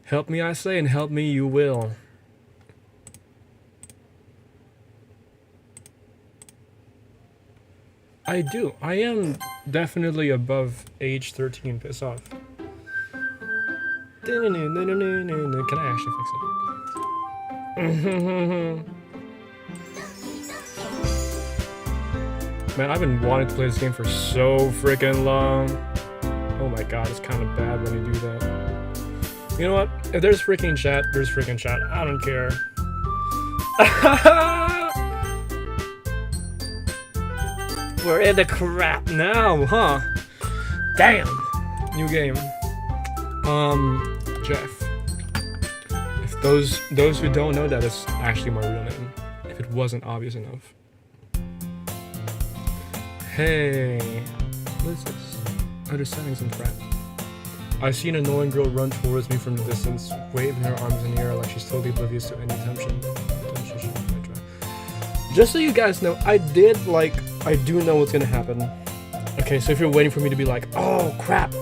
Help me, I say, and help me you will. I do. I am definitely above age 13. Piss off. Can I actually fix it? Man, I've been wanting to play this game for so freaking long. Oh my god, it's kind of bad when you do that. You know what? If there's freaking chat, there's freaking chat. I don't care. We're in the crap now, huh? Damn! New game. Jeff. If those who don't know, that is actually my real name. If it wasn't obvious enough. Hey, what is this? Under settings and friend. I see an annoying girl run towards me from the distance, waving her arms in the air like she's totally oblivious to any attention. Just so you guys know, I do know what's gonna happen. Okay, so if you're waiting for me to be like, oh crap,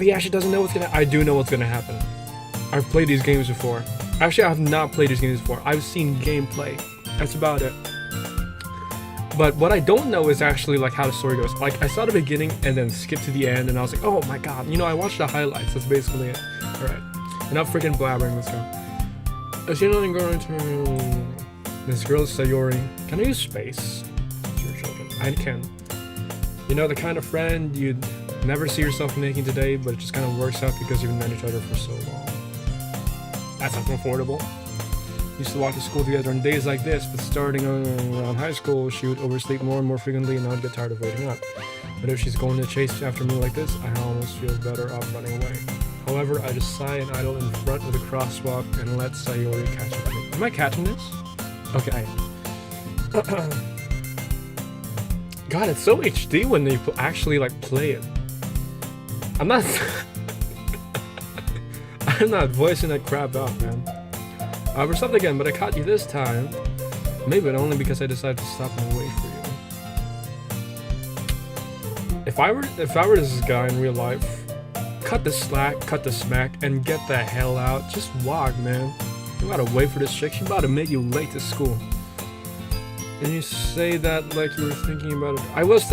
he actually doesn't know what's gonna happen. I do know what's gonna happen. I've played these games before. Actually, I have not played these games before. I've seen gameplay. That's about it. But what I don't know is actually like how the story goes. Like, I saw the beginning and then skipped to the end and I was like, oh my god, you know, I watched the highlights. That's basically it. Alright. Enough freaking blabbering, let's go. I see nothing going to... This girl is Sayori. Can I use space? To your children. I can. You know, the kind of friend you'd never see yourself making today, but it just kind of works out because you've known each other for so long. That's uncomfortable. Used to walk to school together on days like this, but starting around high school, she would oversleep more and more frequently and I'd get tired of waiting up. But if she's going to chase after me like this, I almost feel better off running away. However, I just sigh and idle in front of the crosswalk and let Sayori catch up with me. Am I catching this? Okay, I am. God, it's so HD when they actually like play it. I'm not... I'm not voicing that crap out, man. I stopped again, but I caught you this time. Maybe, but only because I decided to stop and wait for you. If I were this guy in real life, cut the slack, cut the smack, and get the hell out. Just walk, man. You gotta wait for this chick. She's about to make you late to school. And you say that like you were thinking about it. I was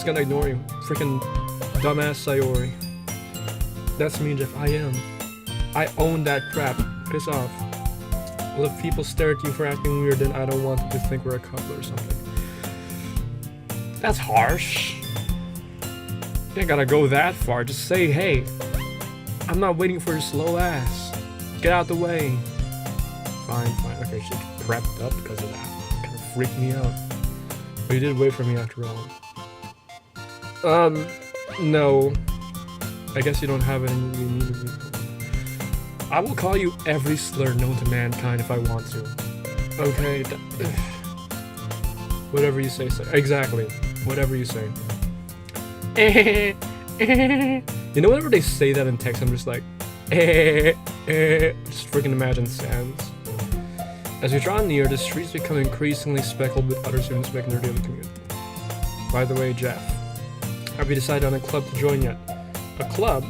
gonna ignore you. Freaking dumbass Sayori. That's me, Jeff. I am. I own that crap. Piss off. Well, if people stare at you for acting weird, then I don't want them to think we're a couple or something. That's harsh. You ain't gotta go that far. Just say, hey, I'm not waiting for your slow ass. Get out the way. Fine. Okay, she prepped up because of that. Kind of freaked me out. But you did wait for me after all. No. I guess you don't have any you need me. I will call you every slur known to mankind if I want to. Okay. Whatever you say. Exactly. Whatever you say. You know, whenever they say that in text, I'm just like, just freaking imagine sounds. As we draw near, the streets become increasingly speckled with other students making their daily commute. By the way, Jeff, have you decided on a club to join yet? A club?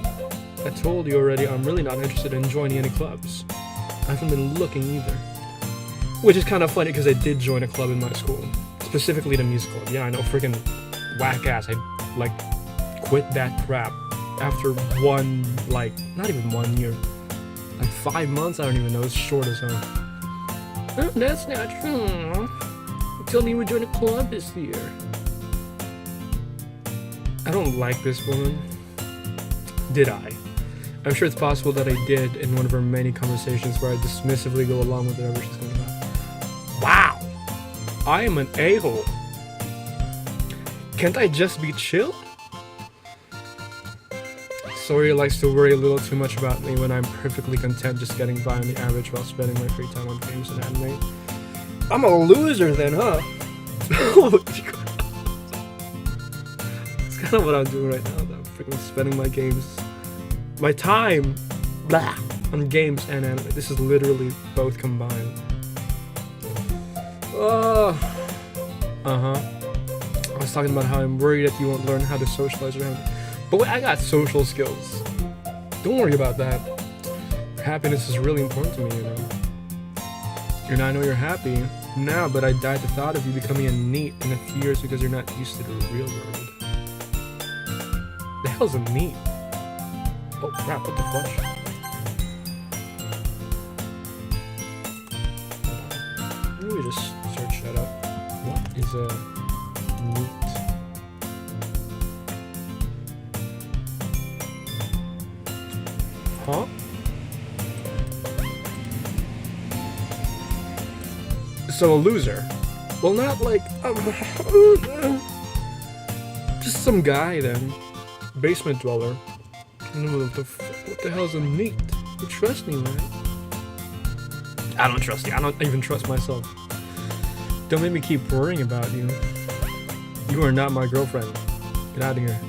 I told you already, I'm really not interested in joining any clubs. I haven't been looking either. Which is kind of funny because I did join a club in my school. Specifically the music club. Yeah, I know, freaking whack ass. I, like, quit that crap after not even 1 year. Like 5 months, I don't even know, it's short as hell. Oh, that's not true. You told me you would join a club this year. I don't like this woman. Did I? I'm sure it's possible that I did in one of our many conversations where I dismissively go along with whatever she's going about. Wow! I am an a-hole. Can't I just be chill? Sawyer likes to worry a little too much about me when I'm perfectly content just getting by on the average while spending my free time on games and anime. I'm a loser then, huh? That's kind of what I'm doing right now, though. I'm freaking spending my time on games and anime. This is literally both combined. I was talking about how I'm worried that you won't learn how to socialize around me. But wait, I got social skills. Don't worry about that. Happiness is really important to me, you know. And I know you're happy now, but I died the thought of you becoming a NEET in a few years because you're not used to the real world. The hell's a NEET? Oh crap, what the fuck? Let me just search that up. What is a NEET? Huh? So a loser. Well, not like just some guy then. Basement dweller. What the hell's a NEET? You trust me, man? I don't trust you. I don't even trust myself. Don't make me keep worrying about you. You are not my girlfriend. Get out of here.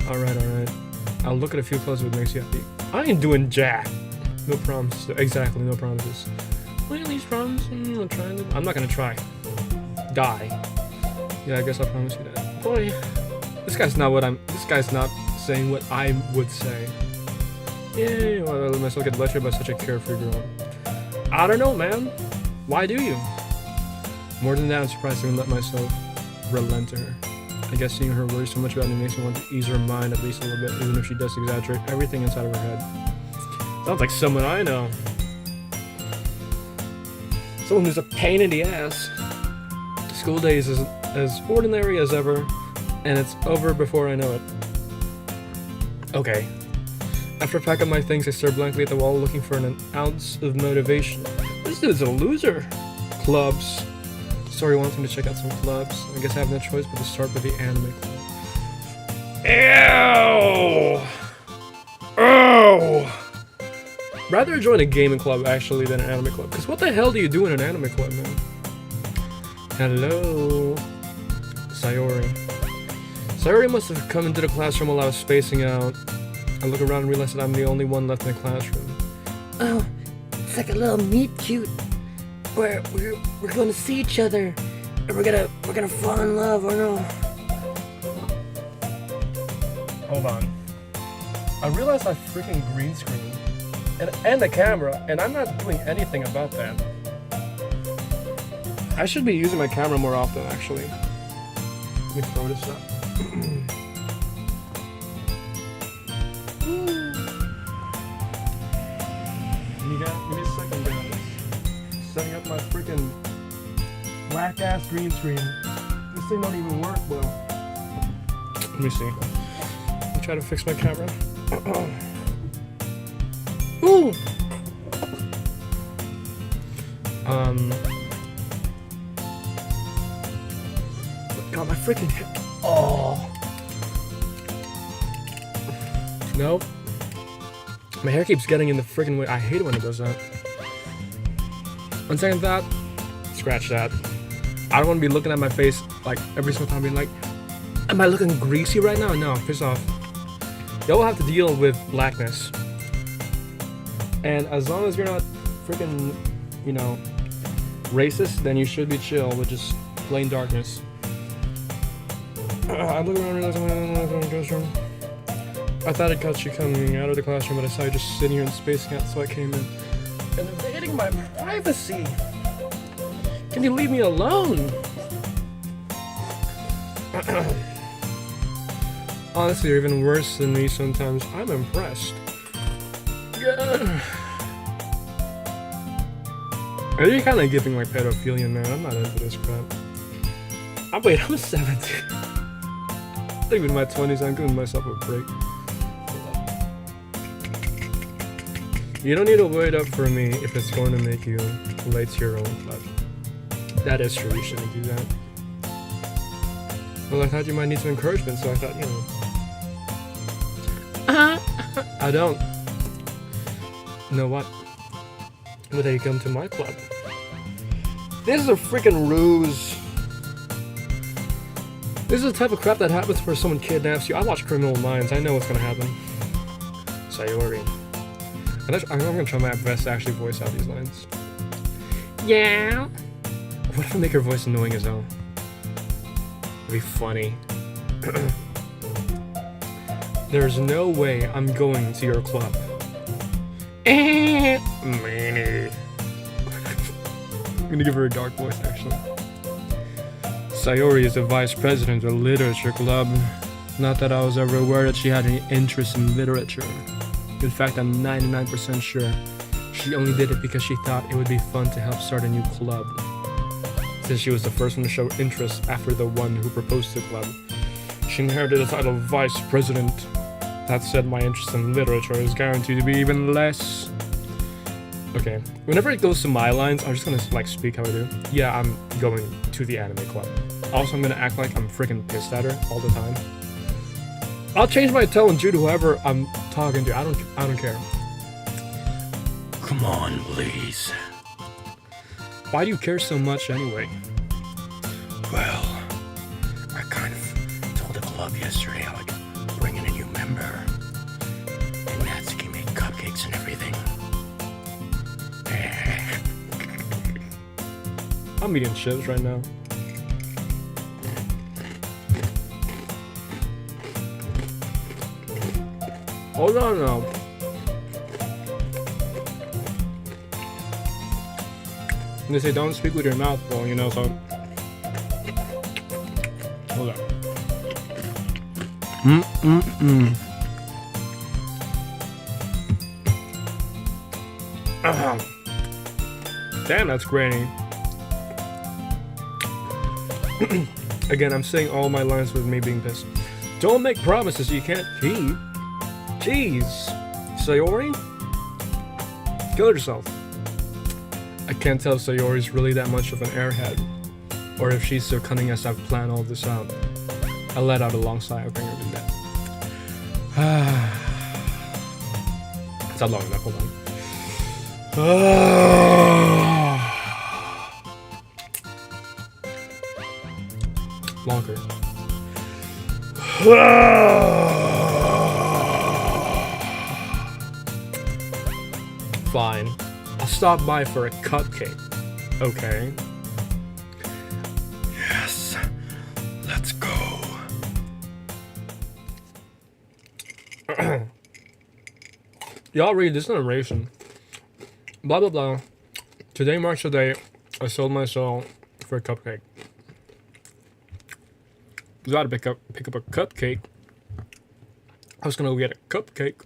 Alright, alright. I'll look at a few clothes if it makes you happy. I ain't doing jack. No promises. Exactly, no promises. What are these promises? I'm not gonna try. Die. Yeah, I guess I'll promise you that. Boy, this guy's not saying what I would say. Yeah, well, I let myself get lectured by such a carefree girl. I don't know, man. Why do you? More than that, I'm surprised I even let myself relent to her. I guess seeing her worry so much about me makes me want to ease her mind at least a little bit, even if she does exaggerate everything inside of her head. Sounds like someone I know. Someone who's a pain in the ass. School days is as ordinary as ever, and it's over before I know it. Okay. After I pack up my things, I stare blankly at the wall looking for an ounce of motivation. This dude's a loser. Clubs. Story wants me to check out some clubs. I guess I have no choice but to start with the anime club. Ew! Oh! Rather join a gaming club actually than an anime club. Because what the hell do you do in an anime club, man? Hello? Sayori. Sayori must have come into the classroom while I was spacing out. I look around and realize that I'm the only one left in the classroom. Oh, it's like a little meet cute. We're gonna see each other, and we're gonna fall in love, or no? Hold on. I realized I freaking green screen and the camera, and I'm not doing anything about that. I should be using my camera more often, actually. Let me throw this up. Give me a second, guys. Setting up my freaking black ass green screen. This thing don't even work well. Let me see. Let me try to fix my camera. Ooh! God, my freaking hip. Oh. No. My hair keeps getting in the freaking way. I hate it when it does that. On second thought, scratch that. I don't want to be looking at my face like every single time being like, am I looking greasy right now? No, piss off. Y'all will have to deal with blackness. And as long as you're not freaking, you know, racist, then you should be chill with just plain darkness. I look around and realize I'm in the classroom. I thought I'd caught you coming out of the classroom, but I saw you just sitting here and spacing out, so I came in. And invading my privacy! Can you leave me alone? Honestly, you're even worse than me sometimes. I'm impressed. Yeah. You're kind of giving like pedophilia, man. I'm not into this crap. Wait, I'm 17. I'm even in my 20s, I'm giving myself a break. You don't need to wait up for me if it's going to make you late to your own club. That is true, you shouldn't do that. Well, I thought you might need some encouragement, so I thought, you know. I don't. You know what? Would they come to my club? This is a freaking ruse. This is the type of crap that happens where someone kidnaps you. I watch Criminal Minds. I know what's gonna happen. Sayori. I'm gonna try my best to actually voice out these lines. Yeah. What if I make her voice annoying as hell? It'd be funny. There's no way I'm going to your club. Meanie. I'm gonna give her a dark voice, actually. Sayori is the vice president of the literature club. Not that I was ever aware that she had any interest in literature. In fact, I'm 99% sure she only did it because she thought it would be fun to help start a new club. Since she was the first one to show interest after the one who proposed to the club, she inherited the title of vice president. That said, my interest in literature is guaranteed to be even less. Okay, whenever it goes to my lines, I'm just gonna like speak how I do. Yeah, I'm going to the anime club. Also, I'm gonna act like I'm freaking pissed at her all the time. I'll change my tone due to whoever I'm talking to. I don't care. Come on, please. Why do you care so much anyway? Well, I kind of told the club yesterday how I'd bring in a new member. And Natsuki made cupcakes and everything. I'm eating chips right now. Hold on now. They say don't speak with your mouth full, you know, so. Hold on. Damn, that's grainy. Again, I'm saying all my lines with me being pissed. Don't make promises you can't keep. Jeez. Sayori? Kill yourself. I can't tell if Sayori's really that much of an airhead, or if she's so cunning as I've planned all this out. I let out a long sigh of anger to that. It's not long enough, hold on. Longer. Fine. I'll stop by for a cupcake. Okay. Yes. Let's go. Y'all read this narration. Blah blah blah. Today marks the day I sold my soul for a cupcake. I was about to pick up a cupcake. I was gonna go get a cupcake.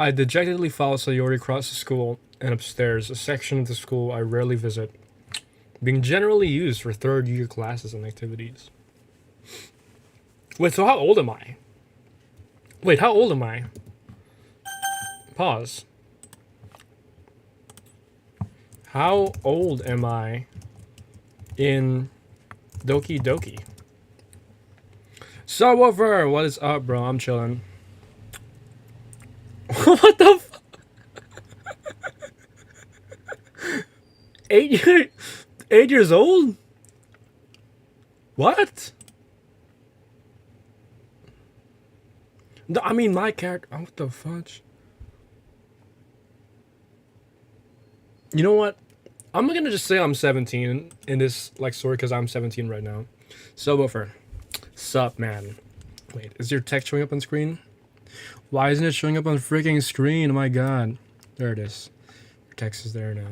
I dejectedly followed Sayori across the school and upstairs, a section of the school I rarely visit, being generally used for third-year classes and activities. Wait, so how old am I? Wait, how old am I? Pause. How old am I in Doki Doki? Subwoofer, what is up, bro? I'm chilling. What the f- 8 years old? What? No, I mean my character. Oh, what the fudge? You know what? I'm gonna just say I'm 17 in this like story because I'm 17 right now. Subwoofer, sup, man? Wait, is your text showing up on screen? Why isn't it showing up on the freaking screen? Oh my god. There it is. Your text is there now.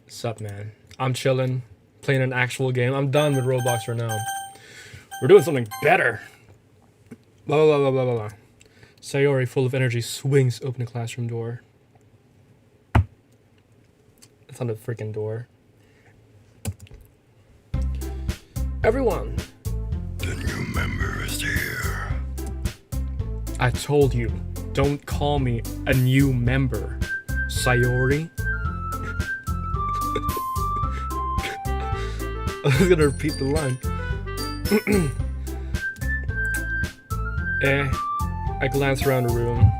Sup, man? I'm chilling, playing an actual game. I'm done with Roblox for now. We're doing something better. Blah, blah, blah, blah, blah, blah. Sayori, full of energy, swings open the classroom door. It's on the freaking door. Everyone. The new member is here. I told you, don't call me a new member, Sayori. I was gonna repeat the line. I glance around the room.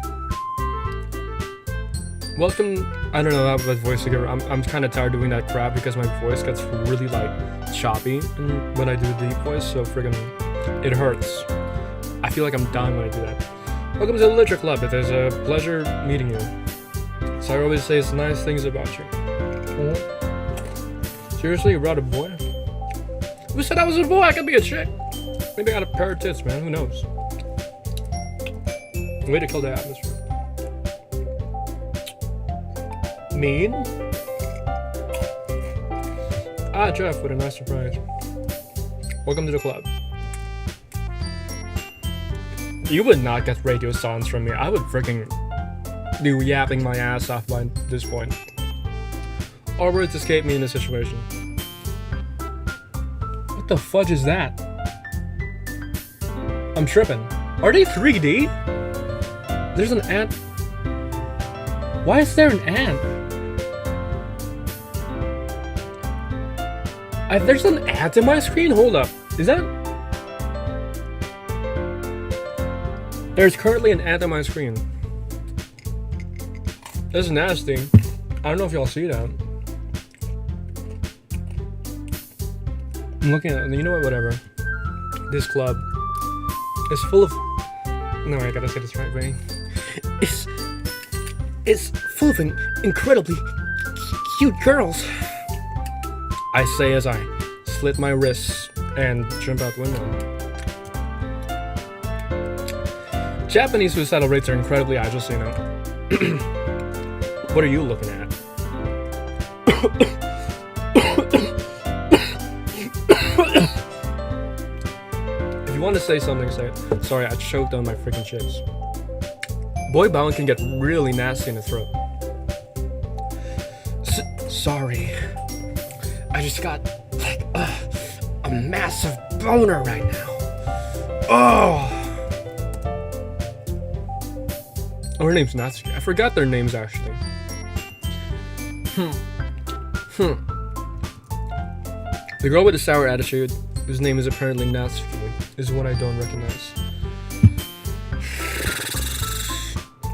Welcome. I don't know that voice again. I'm kind of tired doing that crap because my voice gets really like choppy when I do the deep voice, so friggin' it hurts. I feel like I'm dying when I do that. Welcome to the Literature Club. It is a pleasure meeting you. Sayori always says nice things about you. Seriously, you brought a boy? Who said I was a boy? I could be a chick. Maybe I got a pair of tits, man. Who knows? Way to kill the atmosphere. Mean? Ah, Jeff, what a nice surprise. Welcome to the club. You would not get radio silence from me. I would freaking be yapping my ass off by this point. Or words escape me in this situation. What the fudge is that? I'm tripping. Are they 3D? There's an ant. Why is there an ant? There's an ant in my screen? Hold up. Is that... There's currently an ant on my screen. That's nasty. I don't know if y'all see that. I'm looking at... You know what? Whatever. This club is full of... No, I gotta say this right way. It's full of incredibly cute girls. I say as I slit my wrists and jump out the window. Japanese suicidal rates are incredibly high, just so you know. What are you looking at? If you want to say something, say it. Sorry, I choked on my freaking chips. Boy bound can get really nasty in the throat. Sorry. I just got like a massive boner right now. Oh, her name's Natsuki. I forgot their names actually. The girl with the sour attitude, whose name is apparently Natsuki, is one I don't recognize.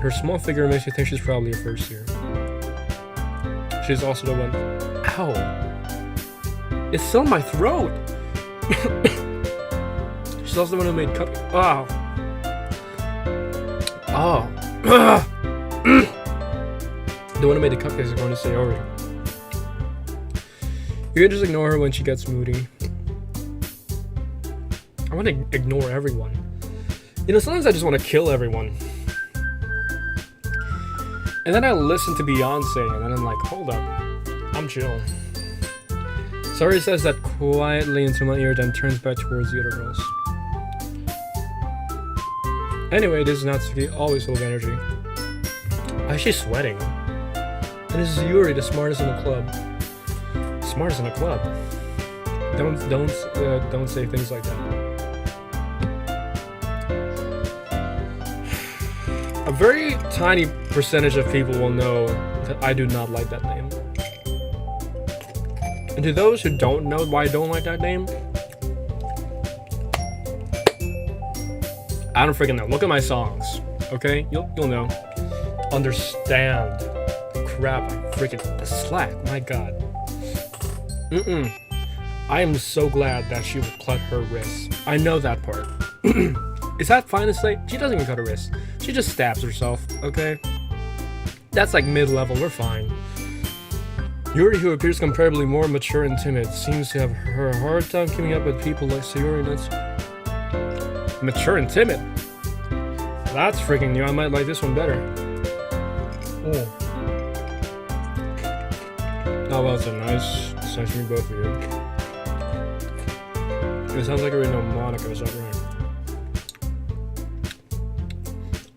Her small figure makes you think she's probably a first year. She's also the one. Ow! It's still in my throat! She's also the one who made cupcakes. Oh! Oh! The one who made the cupcakes is going to say Oreo. You can just ignore her when she gets moody. I want to ignore everyone. You know, sometimes I just want to kill everyone. And then I listen to Beyonce, and then I'm like, hold up, I'm chill. Sorry says that quietly into my ear, then turns back towards the other girls. Anyway, this is Natsuki, always full of energy. Why is she sweating? And this is Yuri, the smartest in the club. Smartest in the club? Don't say things like that. A very tiny percentage of people will know that I do not like that name. And to those who don't know why I don't like that name, I don't freaking know. Look at my songs, okay? You'll know. Understand. Crap, I freaking slack. My God. I am so glad that she would cut her wrist. I know that part. Is that fine to say? She doesn't even cut her wrist. She just stabs herself, okay? That's like mid-level, we're fine. Yuri, who appears comparably more mature and timid, seems to have her hard time keeping up with people like Sayori. That's mature and timid? That's freaking new. I might like this one better. Oh, well, that's a nice session, both of you. It sounds like I already know Monica, is that right?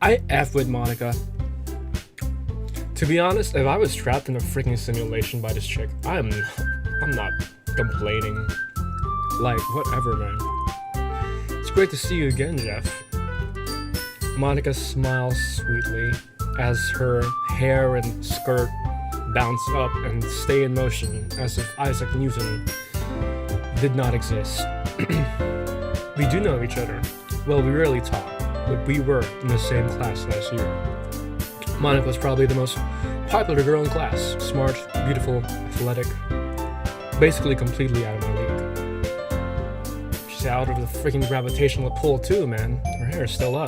I F with Monica. To be honest, if I was trapped in a freaking simulation by this chick, I'm not complaining. Like, whatever, man. It's great to see you again, Jeff. Monica smiles sweetly as her hair and skirt bounce up and stay in motion as if Isaac Newton did not exist. We do know each other. Well, we rarely talk, but we were in the same class last year. Monica was probably the most popular girl in class. Smart, beautiful, athletic. Basically completely out of my league. She's out of the freaking gravitational pull too, man. Her hair is still up.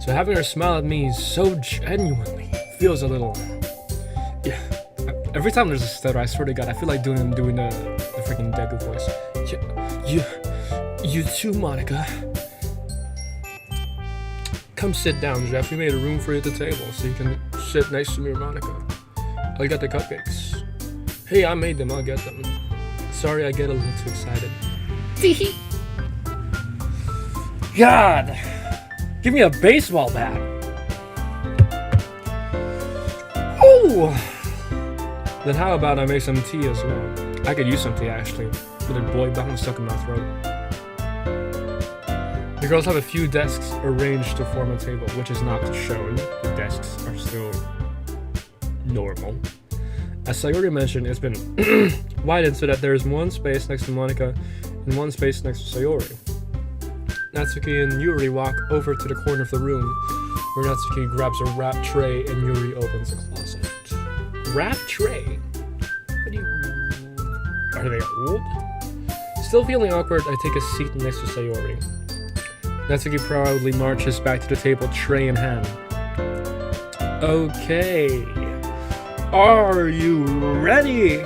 So having her smile at me so genuinely feels a little... Yeah. Every time there's a stutter, I swear to God, I feel like doing the freaking Deku voice. You too, Monica. Come sit down, Jeff. We made a room for you at the table so you can sit next to me or Monica. I got the cupcakes. Hey, I made them. I'll get them. Sorry, I get a little too excited. God! Give me a baseball bat. Oh! Then how about I make some tea as well? I could use some tea actually, with a boy button stuck in my throat. The girls have a few desks arranged to form a table, which is not shown. The desks are still normal. As Sayori mentioned, it's been widened so that there is one space next to Monica and one space next to Sayori. Natsuki and Yuri walk over to the corner of the room, where Natsuki grabs a wrap tray and Yuri opens a closet. Wrap tray? What do you... Are they old? Still feeling awkward, I take a seat next to Sayori. Natsuki proudly marches back to the table, tray in hand. Okay. Are you ready?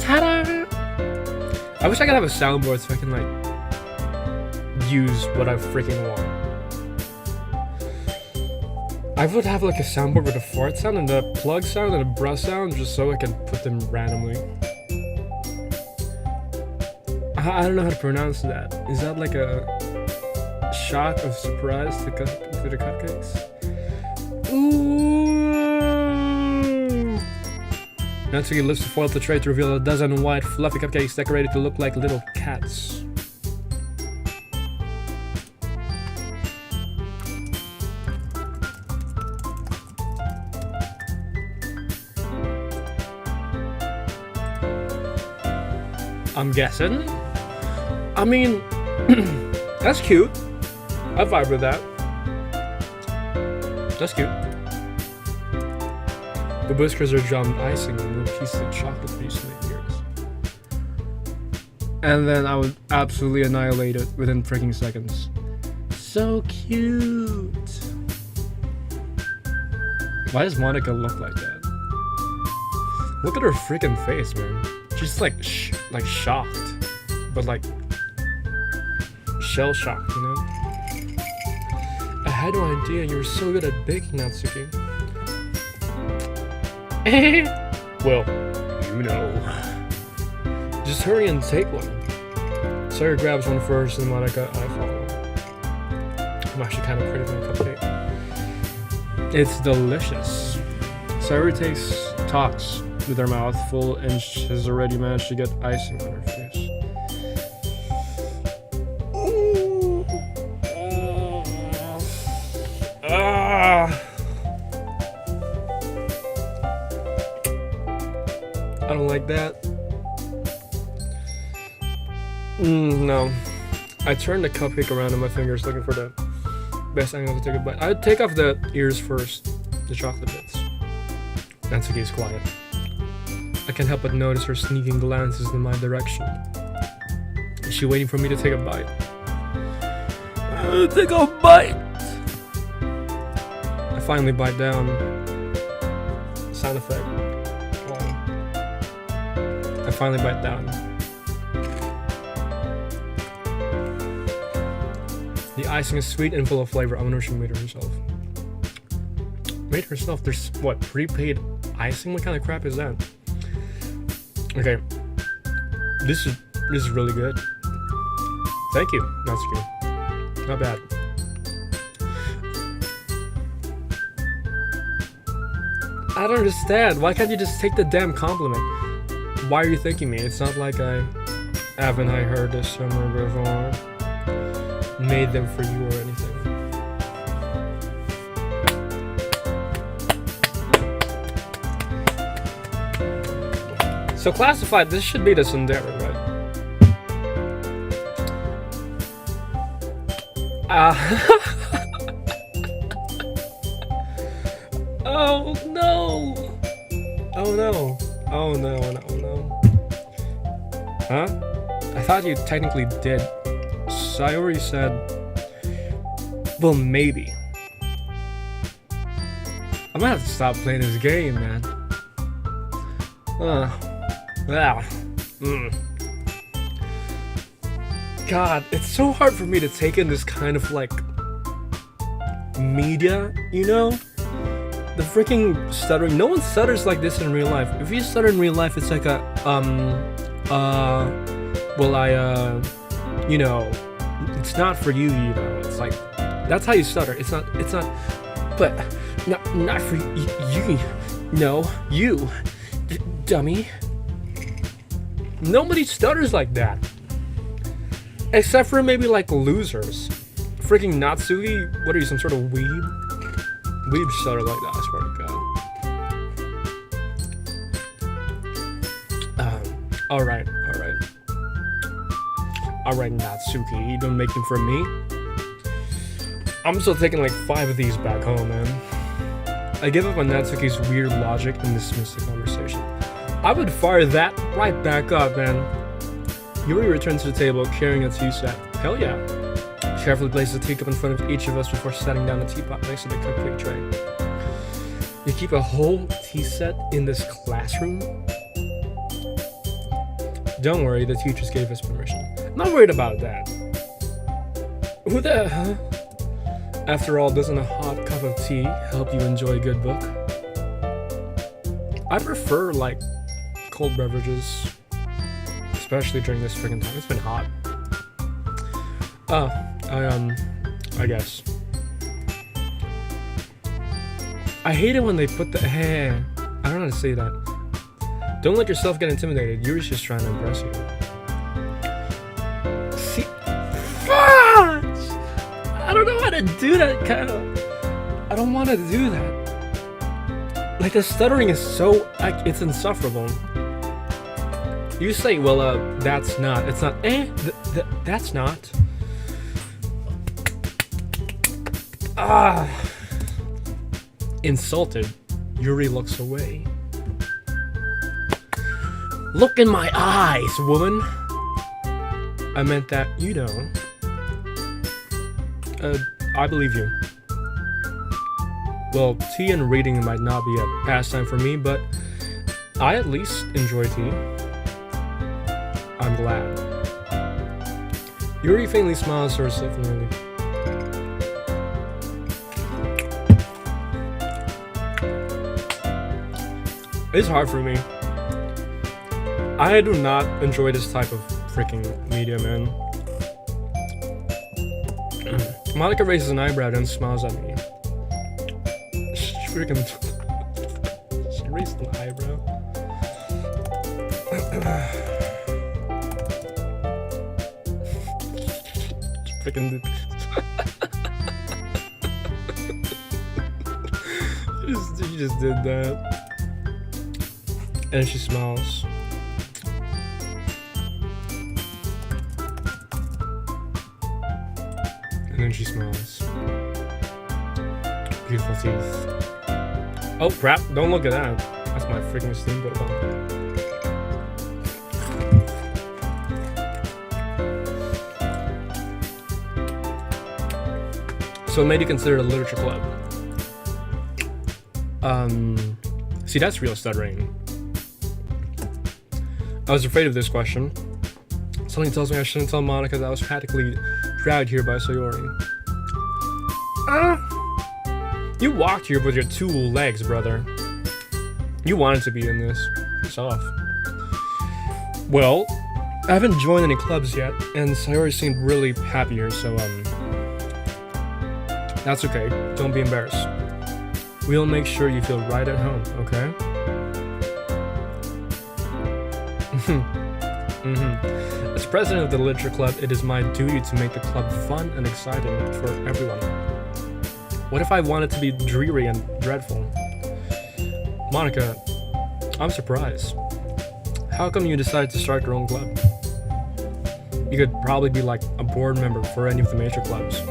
Ta-da! I wish I could have a soundboard so I can, like, use what I freaking want. I would have, like, a soundboard with a fart sound and a plug sound and a brush sound just so I can put them randomly. I don't know how to pronounce that. Is that like a shock of surprise to the cupcakes? Ooh! Natsuki lifts the foil of the tray to reveal a dozen white, fluffy cupcakes decorated to look like little cats. I'm guessing. I mean, that's cute. I vibe with that. That's cute. The whiskers are drummed icing and little pieces of chocolate for you to make ears. And then I would absolutely annihilate it within freaking seconds. So cute. Why does Monica look like that? Look at her freaking face, man. She's like, shocked, but like shell shocked, you know? I had no idea you were so good at baking, Natsuki. Well, you know. Just hurry and take one. Sayori grabs one first and Monica, I follow. I'm actually kind of pretty for a cupcake. It's delicious. Sayori talks with her mouth full and has already managed to get icing on her face. I don't like that. No. I turned the cupcake around in my fingers looking for the best angle to take a bite. I'd take off the ears first, the chocolate bits. Natsuki is quiet. I can't help but notice her sneaking glances in my direction. Is she waiting for me to take a bite? Take a bite! I finally bite down. Sound effect. I finally bite down. The icing is sweet and full of flavor. I wonder if she made it herself. Made herself? There's what? Prepaid icing? What kind of crap is that? Okay. This is really good. Thank you, Natsuki. Not bad. I don't understand. Why can't you just take the damn compliment? Why are you thanking me? It's not like haven't I heard this somewhere before? Made them for you or anything. So classified, this should be the tsundere, right? Oh no! Oh no! Oh no, no, no. Huh? I thought you technically did. Sayori said, well, maybe. I'm gonna have to stop playing this game, man. God, it's so hard for me to take in this kind of like media, you know? The freaking stuttering. No one stutters like this in real life. If you stutter in real life, it's like a you know, it's not for you, you know. It's like that's how you stutter. It's not but not for you. No, you dummy. Nobody stutters like that. Except for maybe like losers. Freaking Natsuki, what are you, some sort of weeb? Weeb stutter like that, I swear to God. Alright. Alright, Natsuki, don't make them for me. I'm still taking like 5 of these back home, man. I give up on Natsuki's weird logic and dismiss the conversation. I would fire that right back up, man. Yuri returns to the table carrying a tea set. Hell yeah. She carefully places a teacup in front of each of us before setting down the teapot next to the cupcake tray. You keep a whole tea set in this classroom? Don't worry, the teachers gave us permission. Not worried about that. Who the hell? After all, doesn't a hot cup of tea help you enjoy a good book? I prefer, like, cold beverages. Especially during this freaking time. It's been hot. I guess. I hate it when they put the hair. I don't know how to say that. Don't let yourself get intimidated. Yuri's just trying to impress you. See? I don't know how to do that, kind of. I don't want to do that. Like, the stuttering is so, like, it's insufferable. You say, well, that's not. It's not, that's not. Insulted, Yuri looks away. Look in my eyes, woman. I meant that, you know. I believe you. Well, tea and reading might not be a pastime for me, but I at least enjoy tea. I'm glad. Yuri faintly smiles to herself in relief. It's hard for me. I do not enjoy this type of freaking media, man. Monica raises an eyebrow and smiles at me. She freaking... she raised an eyebrow. Freaking... she just did that. And she smiles. And then she smiles. Beautiful teeth. Oh crap, don't look at that. That's my freaking steamboat bomb. So it made you consider a literature club. See, that's real stuttering. I was afraid of this question. Something tells me I shouldn't tell Monica that I was practically dragged here by Sayori. You walked here with your 2 legs, brother. You wanted to be in this. It's off. Well, I haven't joined any clubs yet, and Sayori seemed really happy here, so, that's okay. Don't be embarrassed. We'll make sure you feel right at home, okay? As president of the literature club, it is my duty to make the club fun and exciting for everyone. What if I want it to be dreary and dreadful? Monica, I'm surprised. How come you decided to start your own club? You could probably be like a board member for any of the major clubs.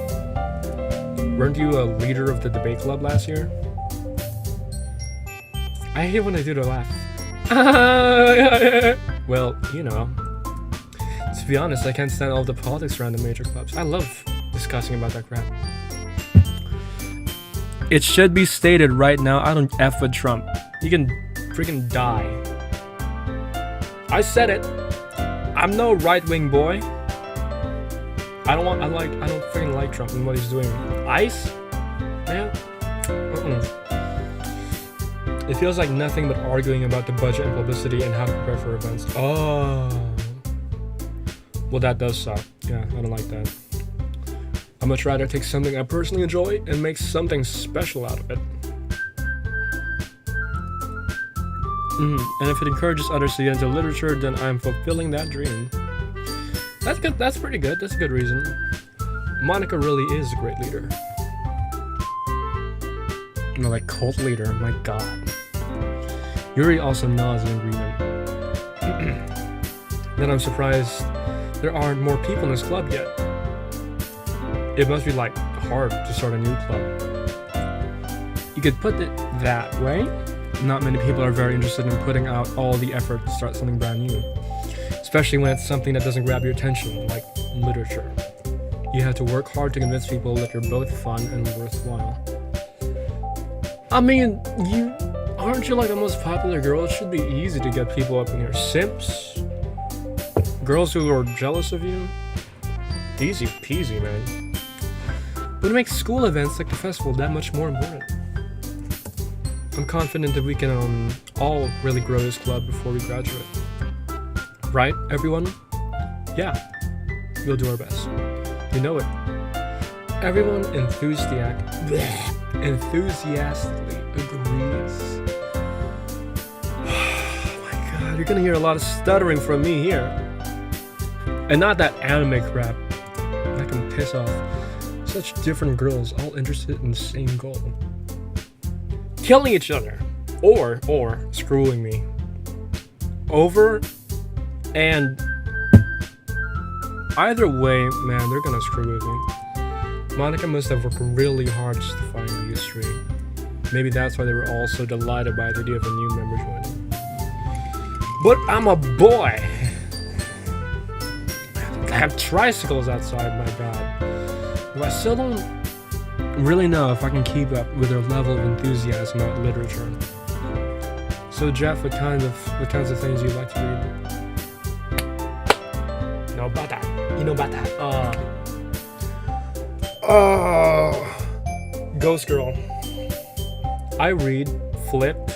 Weren't you a leader of the debate club last year? I hate when they do the laugh. Well, you know. To be honest, I can't stand all the politics around the major clubs. I love discussing about that crap. It should be stated right now, I don't F with Trump. You can freaking die. I said it. I'm no right-wing boy. I don't freaking like Trump and what he's doing. ICE? Man. It feels like nothing but arguing about the budget and publicity and how to prepare for events. Oh. Well, that does suck. Yeah, I don't like that. I'd much rather take something I personally enjoy and make something special out of it. And if it encourages others to get into literature, then I'm fulfilling that dream. That's good. That's pretty good. That's a good reason. Monica really is a great leader. You know, like cult leader. My God. Yuri also nods in agreement. Then I'm surprised there aren't more people in this club yet. It must be like hard to start a new club. You could put it that way. Not many people are very interested in putting out all the effort to start something brand new. Especially when it's something that doesn't grab your attention, like literature. You have to work hard to convince people that you're both fun and worthwhile. I mean, aren't you like the most popular girl? It should be easy to get people up in here. Simps? Girls who are jealous of you? Easy peasy, man. But it makes school events like the festival that much more important. I'm confident that we can all really grow this club before we graduate. Right, everyone? Yeah, we'll do our best. You know it. Everyone enthusiastically agrees. Oh my God, you're gonna hear a lot of stuttering from me here. And not that anime crap. That can piss off such different girls all interested in the same goal. Killing each other. Or screwing me. Over and either way, man, they're gonna screw with me. Monica must have worked really hard just to find these three. Maybe that's why they were all so delighted by the idea of a new member joining. But I'm a boy! I have tricycles outside, my God. But I still don't really know if I can keep up with their level of enthusiasm about literature. So Jeff, what kinds of things you'd like to read? You know about that. Ghost Girl. I read Flipped.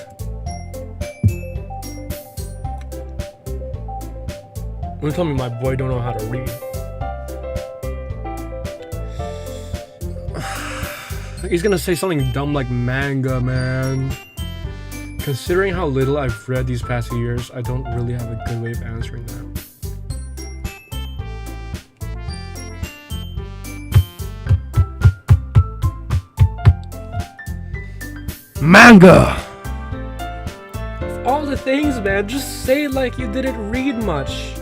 Don't tell me my boy don't know how to read. He's gonna say something dumb like manga, man. Considering how little I've read these past few years, I don't really have a good way of answering that. Manga! Of all the things, man, just say it like you didn't read much.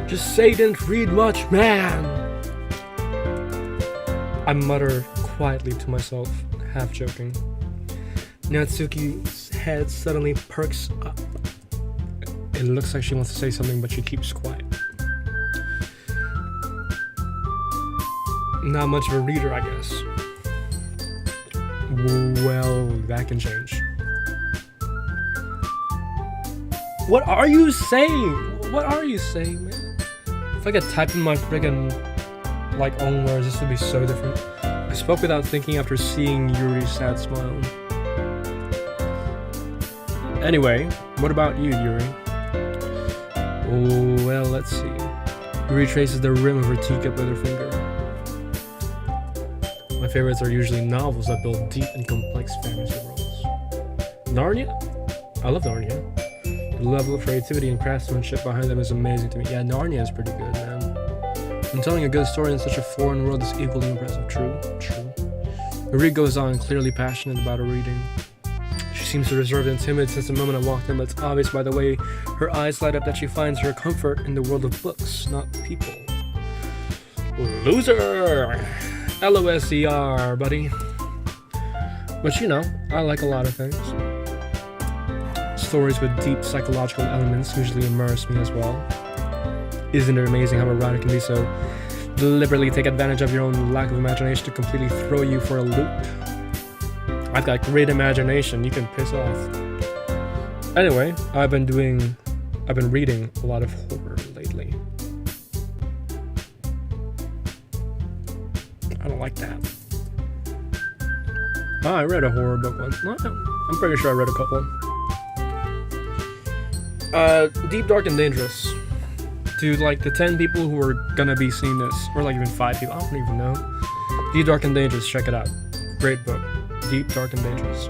Just say you didn't read much, man. I mutter quietly to myself, half joking. Natsuki's head suddenly perks up. It looks like she wants to say something, but she keeps quiet. Not much of a reader, I guess. Well, that can change. What are you saying? What are you saying, man? If I could type in my friggin' own words, this would be so different. I spoke without thinking after seeing Yuri's sad smile. Anyway, what about you, Yuri? Oh, well, let's see. Yuri traces the rim of her teacup with her finger. My favorites are usually novels that build deep and complex fantasy worlds. Narnia? I love Narnia. The level of creativity and craftsmanship behind them is amazing to me. Yeah, Narnia is pretty good, man. And telling a good story in such a foreign world is equally impressive. True. The read goes on, clearly passionate about her reading. She seems to reserved and timid since the moment I walked in, but it's obvious by the way her eyes light up that she finds her comfort in the world of books, not people. Loser! LOSER, buddy. But you know, I like a lot of things. Stories with deep psychological elements usually immerse me as well. Isn't it amazing how a writer can be so deliberately take advantage of your own lack of imagination to completely throw you for a loop? I've got great imagination, you can piss off. Anyway, I've been reading a lot of horror lately. I don't like that. Oh, I read a horror book once. I'm pretty sure I read a couple. Deep, Dark, and Dangerous. To like the 10 people who are gonna be seeing this, or like even 5 people, I don't even know. Deep, Dark, and Dangerous, check it out. Great book. Deep, Dark, and Dangerous.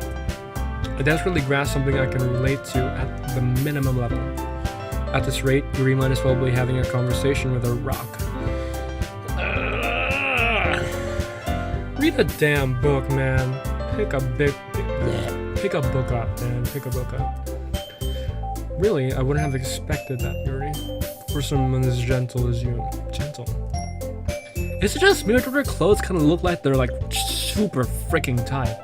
It desperately grasps something I can relate to at the minimum level. At this rate, you might as well be having a conversation with a rock. Read a damn book, man. Pick a book up, man. Pick a book up. Really, I wouldn't have expected that, Yuri. For someone as gentle as you. Gentle. Is it just me or do their clothes kind of look like they're like super freaking tight?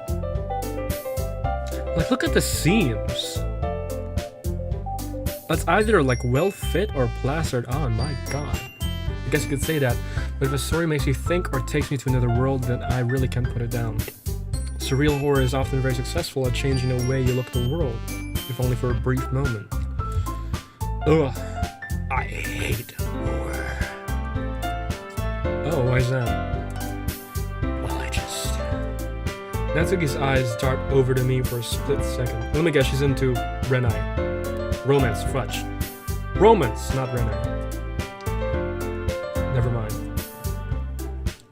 Like, look at the seams. That's either like well fit or plastered on, my god. I guess you could say that, but if a story makes you think or takes me to another world, then I really can't put it down. Surreal horror is often very successful at changing the way you look at the world, if only for a brief moment. Ugh, I hate horror. Oh, why is that? Well, Natsuki's eyes dart over to me for a split second. Let me guess, she's into Renai. Romance, fudge. Romance, not Renai. Never mind.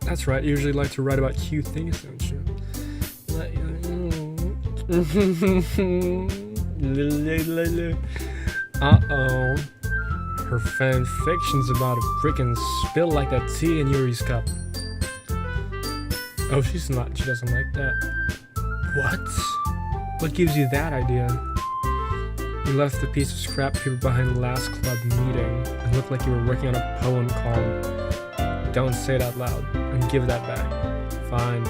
That's right, you usually like to write about cute things, don't you? Uh-oh. Her fan fiction's about a frickin' spill like that tea in Yuri's cup. Oh, she doesn't like that. What? What gives you that idea? You left a piece of scrap paper behind the last club meeting. It looked like you were working on a poem called Don't Say It Out Loud, and give that back. Fine.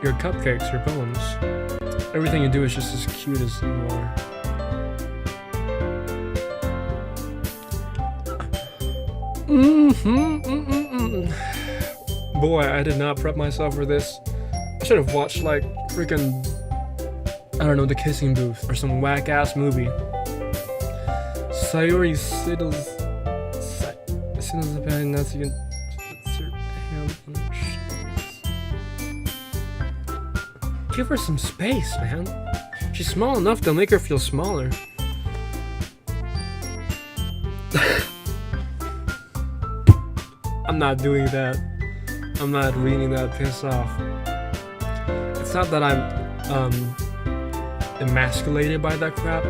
Your cupcakes, your poems. Everything you do is just as cute as you are. Boy, I did not prep myself for this. I should have watched like freaking, I don't know, The Kissing Booth or some whack ass movie. Sayori Siddles the pen, that's you can put your hand on her shoulders. Give her some space, man. She's small enough to make her feel smaller. I'm not doing that. I'm not reading that, piss off. It's not that I'm emasculated by that crap.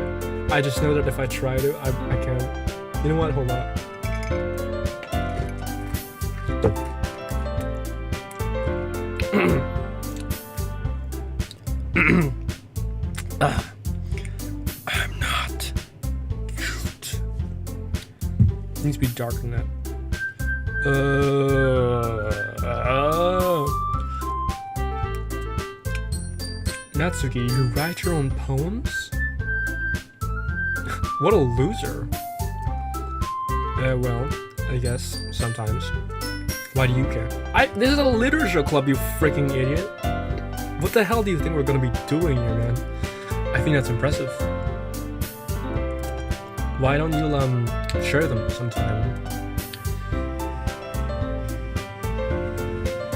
I just know that if I try to, I can't. You know what? Hold on. I'm not cute. It needs to be darker than that. Natsuki, you write your own poems? What a loser. Well, I guess sometimes. Why do you care? This is a literature club, you freaking idiot. What the hell do you think we're gonna be doing here, man? I think that's impressive. Why don't you share them sometime?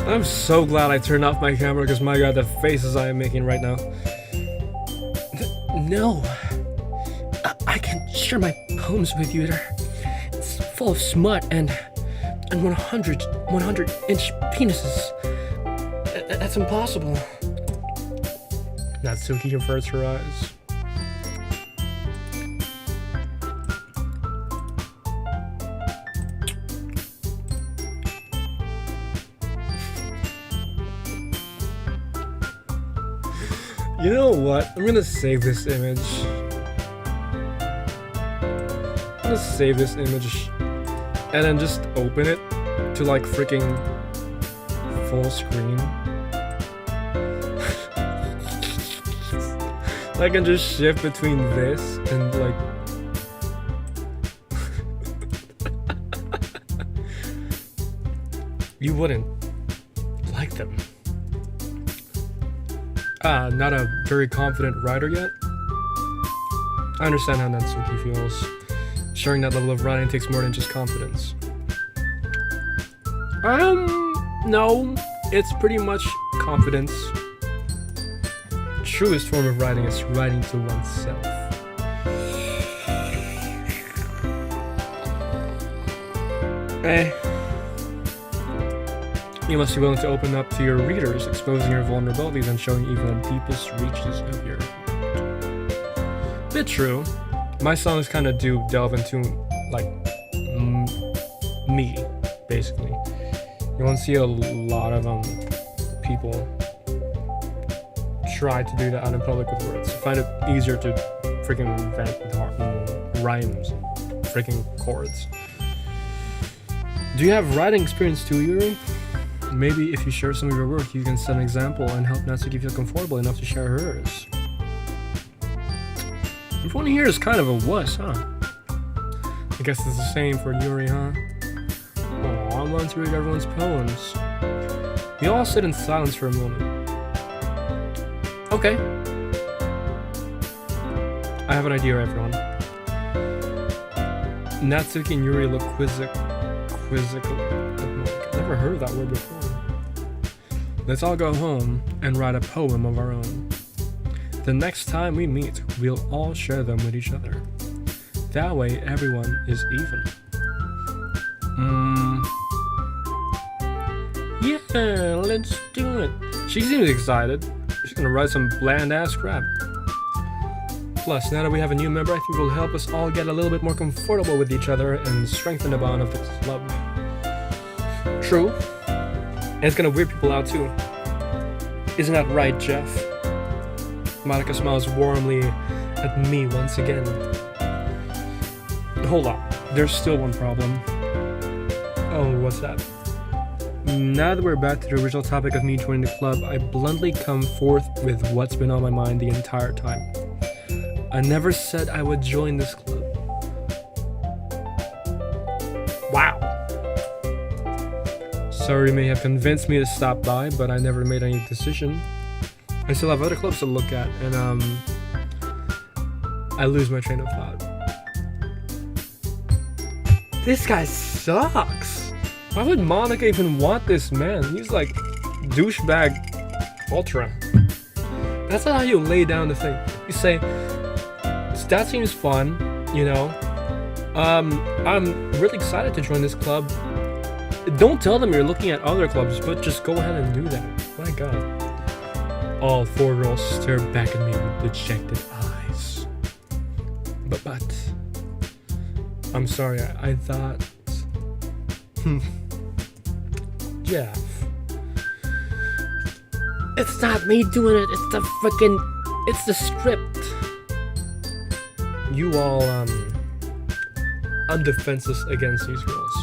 I'm so glad I turned off my camera because my god, the faces I am making right now. No. I can share my poems with you. It's full of smut and 100-inch penises. That's impossible. Natsuki averts her eyes. You know what? I'm gonna save this image. I'm gonna save this image and then just open it to like freaking full screen. I can just shift between this and like you wouldn't like them. Not a very confident writer yet? I understand how Natsuki feels. Sharing that level of writing takes more than just confidence. No. It's pretty much confidence. Truest form of writing is writing to oneself. You must be willing to open up to your readers, exposing your vulnerabilities and showing even the deepest reaches of your heart. Bit true. My songs kind of do delve into, like, me, basically. You won't see a lot of people try to do that out in public with words. I find it easier to freaking vent with rhymes and freaking chords. Do you have writing experience too, Yuri? Maybe if you share some of your work, you can set an example and help Natsuki feel comfortable enough to share hers. Everyone here is kind of a wuss, huh? I guess it's the same for Yuri, huh? Aw, I want to read everyone's poems. We all sit in silence for a moment. Okay. I have an idea, everyone. Natsuki and Yuri look quizzical. I've never heard that word before. Let's all go home and write a poem of our own. The next time we meet, we'll all share them with each other. That way, everyone is even. Yeah, let's do it. She seems excited. She's gonna write some bland-ass crap. Plus, now that we have a new member, I think it will help us all get a little bit more comfortable with each other and strengthen the bond of the club. True. And it's gonna weird people out too. Isn't that right, Jeff? Monica smiles warmly at me once again. Hold on, there's still one problem. Oh, what's that? Now that we're back to the original topic of me joining the club, I bluntly come forth with what's been on my mind the entire time. I never said I would join this club. Wow. Sorry, you may have convinced me to stop by, but I never made any decision. I still have other clubs to look at, and I lose my train of thought. This guy sucks. Why would Monica even want this man? He's like douchebag ultra. That's not how you lay down the thing. You say, that seems fun, you know. I'm really excited to join this club. Don't tell them you're looking at other clubs, but just go ahead and do that. My god. All four girls stare back at me with dejected eyes. But I'm sorry, I thought... Jeff. It's not me doing it, it's the frickin'... It's the script. You all, I'm defenseless against these girls.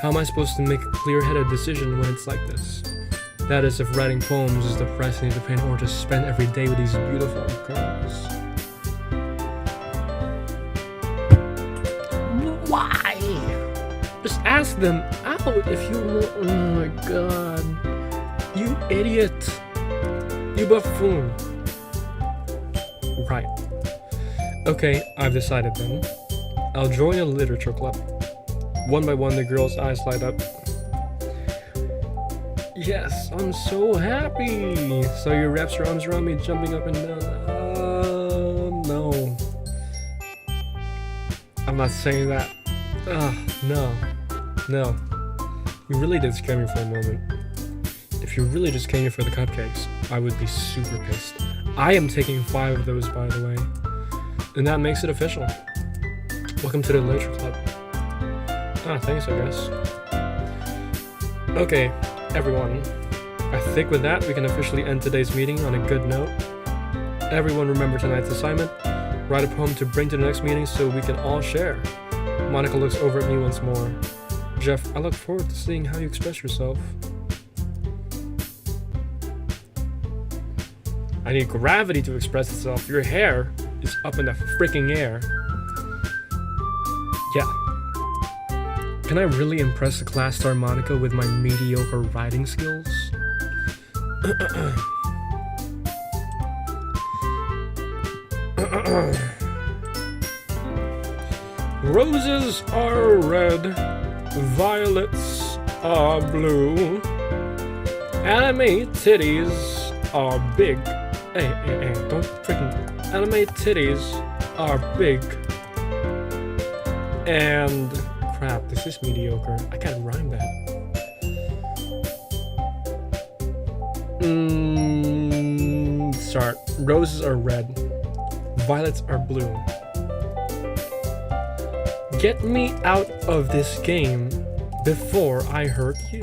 How am I supposed to make a clear-headed decision when it's like this? That is, if writing poems is the price I need to pay in order to spend every day with these beautiful girls. Why? Just ask them out if you want. Oh my god. You idiot. You buffoon. Right. Okay, I've decided then. I'll join a literature club. One by one, the girls' eyes light up. Yes, I'm so happy. So you wraps your arms around me, jumping up and down. No. I'm not saying that. No. You really did scare me for a moment. If you really just came here for the cupcakes, I would be super pissed. I am taking 5 of those, by the way. And that makes it official. Welcome to the literature club. Thanks, I guess. Okay, everyone. I think with that, we can officially end today's meeting on a good note. Everyone remember tonight's assignment. Write a poem to bring to the next meeting so we can all share. Monica looks over at me once more. Jeff, I look forward to seeing how you express yourself. I need gravity to express itself. Your hair is up in the freaking air. Yeah. Can I really impress the class star Monica with my mediocre writing skills? Roses are red, violets are blue, anime titties are big. Hey, don't freaking. Anime titties are big. And crap, this is mediocre. I can't rhyme that. Start. Roses are red, violets are blue. Get me out of this game before I hurt you.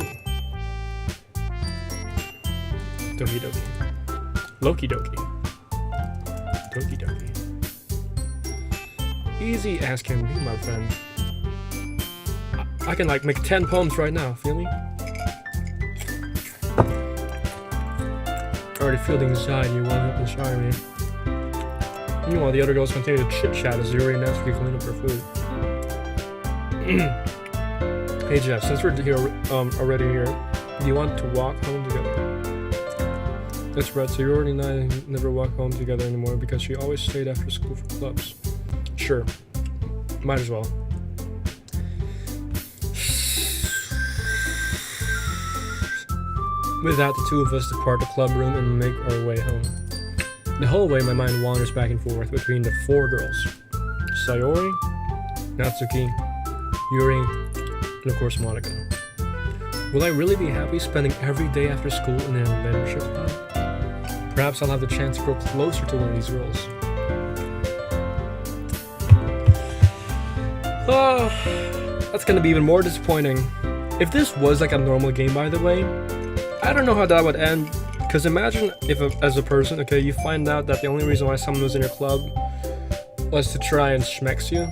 Doki Doki. Loki Doki. Doki Doki. Easy as can be, my friend. I can like make 10 poems right now, feel me? Already feel the anxiety welling up inside me. Meanwhile, the other girls continue to chit-chat as Yuri and Natsuki clean up their food. Hey Jeff, since we're here, already here, do you want to walk home together? That's right, so Yuri and I never walk home together anymore because she always stayed after school for clubs. Sure, might as well. With that, the two of us depart the club room and make our way home. The whole way, my mind wanders back and forth between the four girls. Sayori, Natsuki, Yuri, and of course Monica. Will I really be happy spending every day after school in a leadership club? Perhaps I'll have the chance to grow closer to one of these girls. Oh, that's gonna be even more disappointing. If this was like a normal game, by the way, I don't know how that would end. Because imagine if, as a person, okay, you find out that the only reason why someone was in your club was to try and schmex you.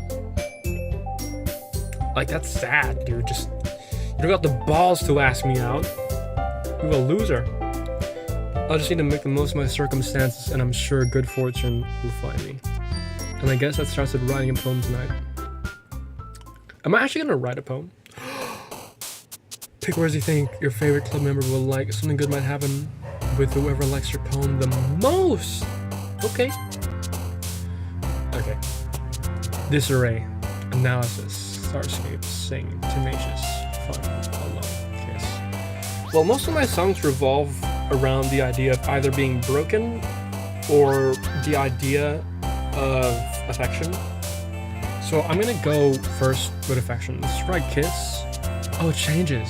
Like, that's sad. You don't got the balls to ask me out. You're a loser. I'll just need to make the most of my circumstances, and I'm sure good fortune will find me. And I guess that starts with writing a poem tonight. Am I actually gonna write a poem? Pick words you think your favorite club member will like. Something good might happen with whoever likes your poem the most. Okay. Okay. Disarray. Analysis. Starscape. Sing. Tenacious. Fun. Alone. Kiss. Well, most of my songs revolve around the idea of either being broken or the idea of affection. So I'm gonna go first with affection. Let's try kiss. Oh, it changes.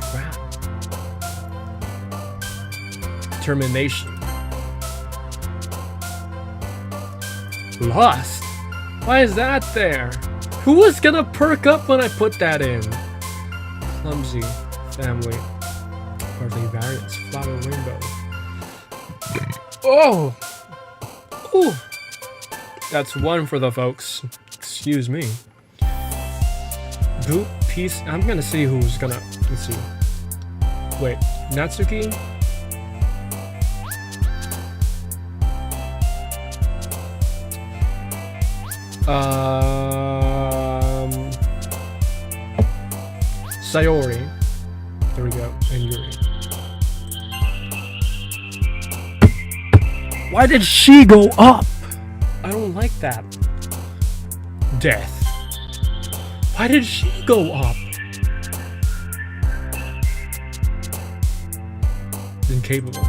Crap. Termination. Lost? Why is that there? Who was gonna perk up when I put that in? Clumsy. Family. Birthday variants. Flower rainbow. Oh! Ooh! That's one for the folks. Excuse me. Boot piece. I'm gonna see who's gonna. Let's see. Wait, Natsuki. Sayori. There we go. And Yuri. Why did she go up? I don't like that. Death. Why did she go up? Incapable.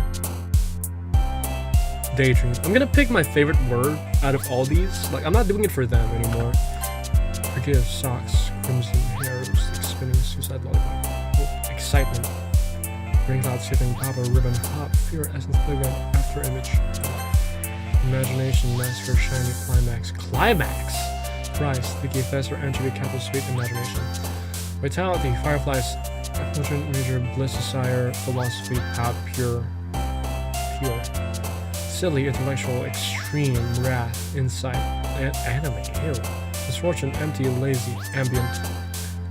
Daydream. I'm gonna pick my favorite word out of all these. Like, I'm not doing it for them anymore. Forgive. Socks. Crimson hair. Lipstick. Spinning. Suicide lollipop. Hope. Excitement. Ring cloud sipping. Papa. Ribbon. Hop. Fear. Essence. Playground. After image. Imagination. Master. Shiny. Climax. Climax! Price, Sticky Fester, Entropy, Capital Sweet, Imagination. Vitality, Fireflies, Effulgent, Major, Bliss, Desire, Philosophy, Pop, Pure. Silly, Intellectual, Extreme, Wrath, Insight, Anime, Ew. Misfortune, Empty, Lazy, Ambient.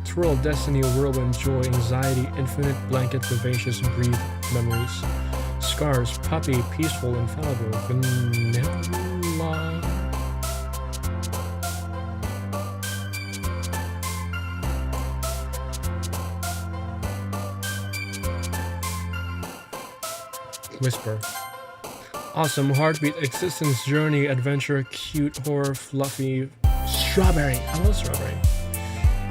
Twirl, Destiny, Whirlwind, Joy, Anxiety, Infinite, Blanket, Vivacious, Breathe, Memories. Scars, Puppy, Peaceful, Infallible, Vanilla. Whisper. Awesome, heartbeat, existence, journey, adventure, cute, horror, fluffy, strawberry. I love strawberry.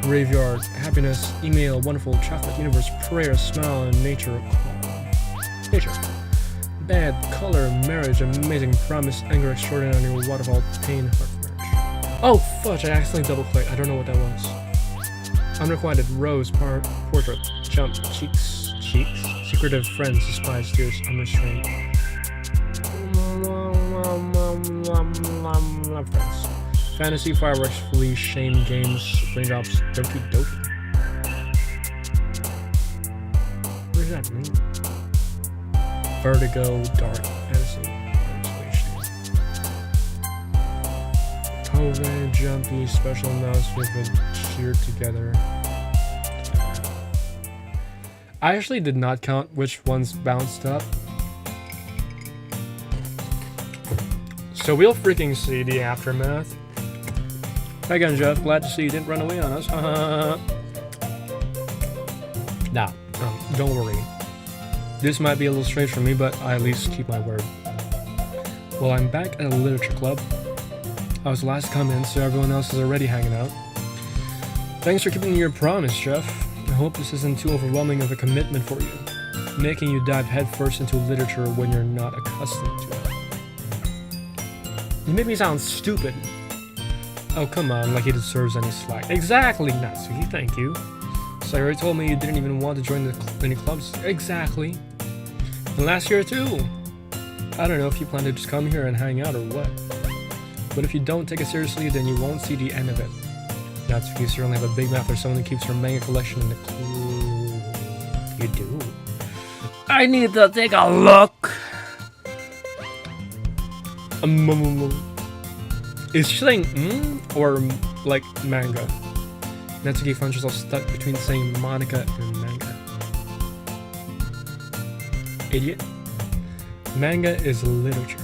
Graveyard, happiness, email, wonderful, chocolate, universe, prayer, smile, and nature. Nature. Bad, color, marriage, amazing, promise, anger, extraordinary, waterfall, pain, heart, marriage. Oh, fudge, I accidentally double-clicked. I don't know what that was. Unrequited, rose, portrait, jump, cheeks, secretive, friends, despise, tears, unrestrained. Friends. Fantasy, fireworks, flee, shame, games, raindrops, Doki. What does that mean? Vertigo, dark, fantasy, COVID, jumpy, special mouse with a cheer together. I actually did not count which ones bounced up. So we'll freaking see the aftermath. Hi again, Jeff. Glad to see you didn't run away on us. Nah, don't worry. This might be a little strange for me, but I at least keep my word. Well, I'm back at a literature club. I was the last to come in, so everyone else is already hanging out. Thanks for keeping your promise, Jeff. I hope this isn't too overwhelming of a commitment for you, making you dive headfirst into literature when you're not accustomed to it. You make me sound stupid. Oh, come on, like he deserves any slack. Exactly, Natsuki, thank you. Sayori told me you didn't even want to join any clubs. Exactly. And last year, too. I don't know if you plan to just come here and hang out or what. But if you don't take it seriously, then you won't see the end of it. Natsuki, you certainly have a big mouth for someone who keeps her manga collection in the clue. You do. I need to take a look. Is she saying or like manga? Natsuki finds herself stuck between saying Monica and manga. Idiot. Manga is literature.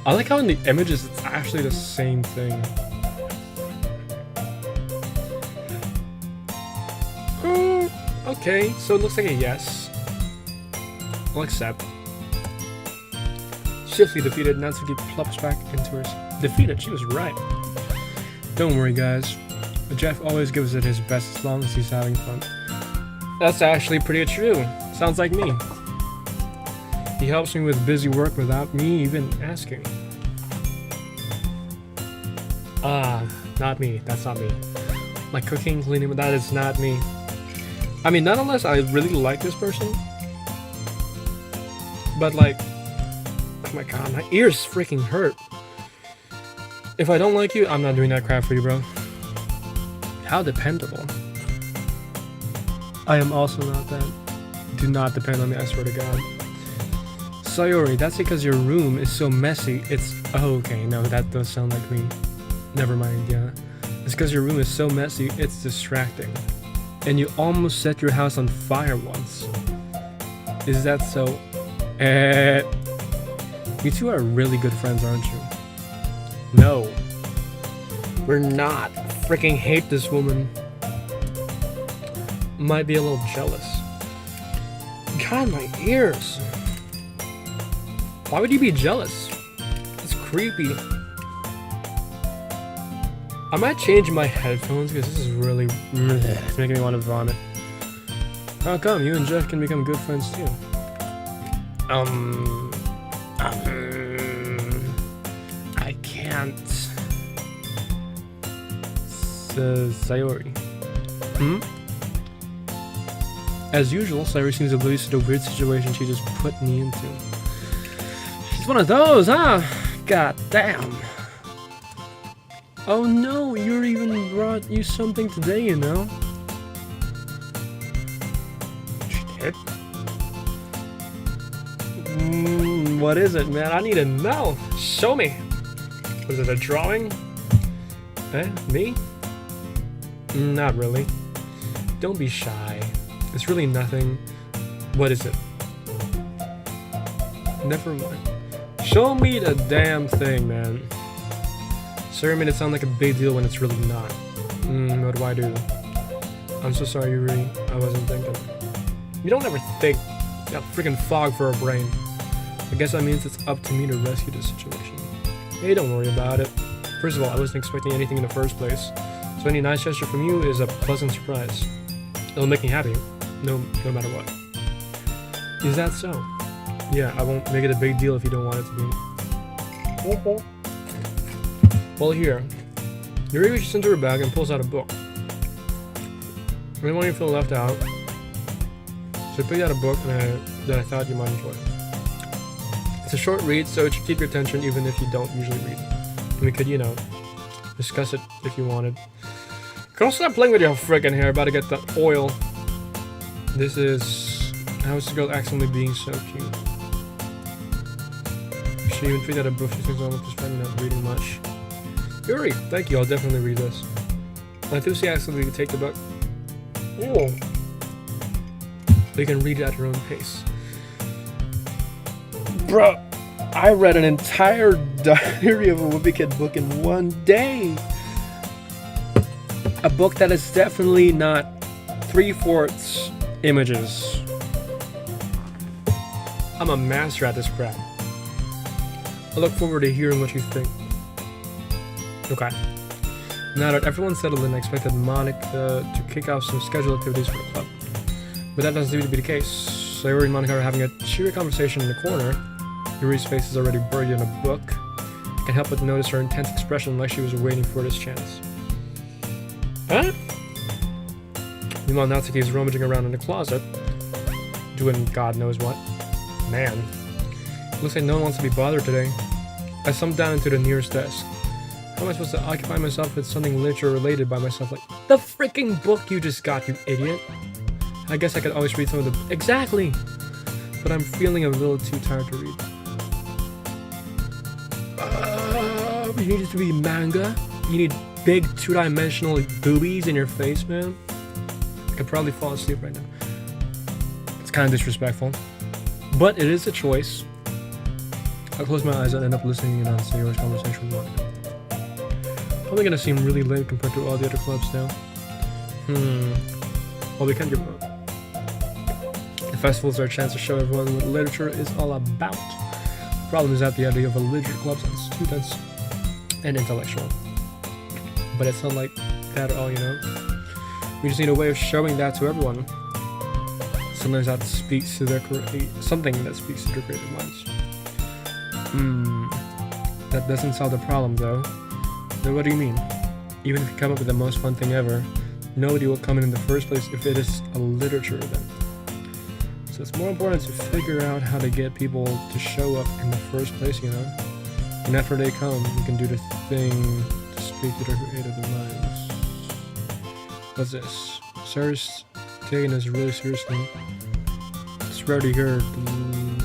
I like how in the images it's actually the same thing. Okay, so it looks like a yes. I'll accept. Swiftly defeated, Natsuki plops back into her. Defeated, she was right. Don't worry, guys. Jeff always gives it his best as long as he's having fun. That's actually pretty true. Sounds like me. He helps me with busy work without me even asking. Not me. That's not me. Like cooking, cleaning, that is not me. I mean, not unless I really like this person. But like, oh my god, my ears freaking hurt. If I don't like you, I'm not doing that crap for you, bro. How dependable. I am also not that. Do not depend on me, I swear to god. Sayori, that's because your room is so messy. It's... Oh, okay, no, that does sound like me. Never mind, yeah. It's because your room is so messy, it's distracting. And you almost set your house on fire once. Is that so? You two are really good friends, aren't you? No. We're not. Freaking hate this woman. Might be a little jealous. God, my ears. Why would you be jealous? It's creepy. I might change my headphones because this is really it's making me want to vomit. How come you and Jeff can become good friends too? I can't. Sayori. As usual, Sayori seems oblivious to the weird situation she just put me into. She's one of those, huh? God damn. Oh no, you even brought you something today, you know? She did? What is it, man? I need to know. Show me. Was it a drawing? Me? Not really. Don't be shy. It's really nothing. What is it? Never mind. Show me the damn thing, man. Sarah made it sound like a big deal when it's really not. What do I do? I'm so sorry, Yuri. I wasn't thinking. You don't ever think. You got freaking fog for a brain. I guess that means it's up to me to rescue the situation. Hey, don't worry about it. First of all, I wasn't expecting anything in the first place, so any nice gesture from you is a pleasant surprise. It'll make me happy, no matter what. Is that so? Yeah, I won't make it a big deal if you don't want it to be. Well, here. Yuri reaches into her bag and pulls out a book. I didn't want you to feel left out, so I picked out a book that I thought you might enjoy. It's a short read, so it should keep your attention even if you don't usually read. And we could, discuss it if you wanted. Girl, stop playing with your freaking hair, about to get the oil. This is How is this girl accidentally being so cute? She even picked out a book. She thinks I'm just probably not reading much. Yuri, thank you, I'll definitely read this. I enthusiastically take the book. Oh. You can read it at your own pace. Bruh, I read an entire Diary of a Wimpy Kid book in one day. A book that is definitely not 3/4 images. I'm a master at this crap. I look forward to hearing what you think. Okay. Now that everyone's settled in, I expected Monica to kick off some scheduled activities for the club. But that doesn't seem to be the case. So Yuri and Monica are having a cheery conversation in the corner. Yuri's face is already buried in a book. I can't help but notice her intense expression like she was waiting for this chance. Huh? Meanwhile, Natsuki is rummaging around in the closet, doing God knows what. Man, looks like no one wants to be bothered today. I slumped down into the nearest desk. How am I supposed to occupy myself with something literature related by myself like the freaking book you just got, you idiot? I guess I could always read some of the... Exactly! But I'm feeling a little too tired to read. You need it to be manga? You need big two-dimensional boobies in your face, man? I could probably fall asleep right now. It's kind of disrespectful. But it is a choice. I'll close my eyes and end up listening in on Sayori's conversation with Monica. Probably gonna seem really lame compared to all the other clubs now. Well, we can't give up. The festivals are a chance to show everyone what literature is all about. The problem is that the idea of a literature club sounds students and intellectual. But it's not like that at all, We just need a way of showing that to everyone. Sometimes that speaks to their something that speaks to their creative minds. That doesn't solve the problem though. Then what do you mean? Even if you come up with the most fun thing ever, nobody will come in the first place if it is a literature event. So it's more important to figure out how to get people to show up in the first place, And after they come, you can do the thing to speak to their creative minds. What's this? Sarah's taking this really seriously. It's rare to hear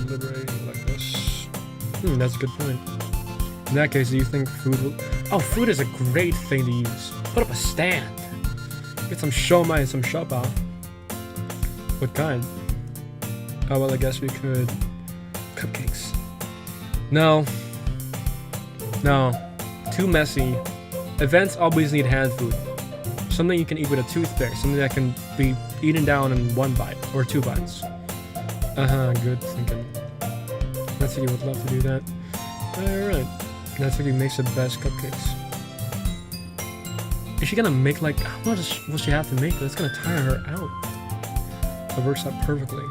deliberating like this. That's a good point. In that case, do you think food will... Oh, food is a great thing to use. Put up a stand. Get some shomai and some shoppa. What kind? Oh, well, I guess we could... Cupcakes. No. Too messy. Events always need hand food. Something you can eat with a toothpick. Something that can be eaten down in one bite. Or 2 bites. Good thinking. Natsuki would love to do that. Alright. Natsuki makes the best cupcakes. Is she gonna make how much will she have to make? That's gonna tire her out. That works out perfectly.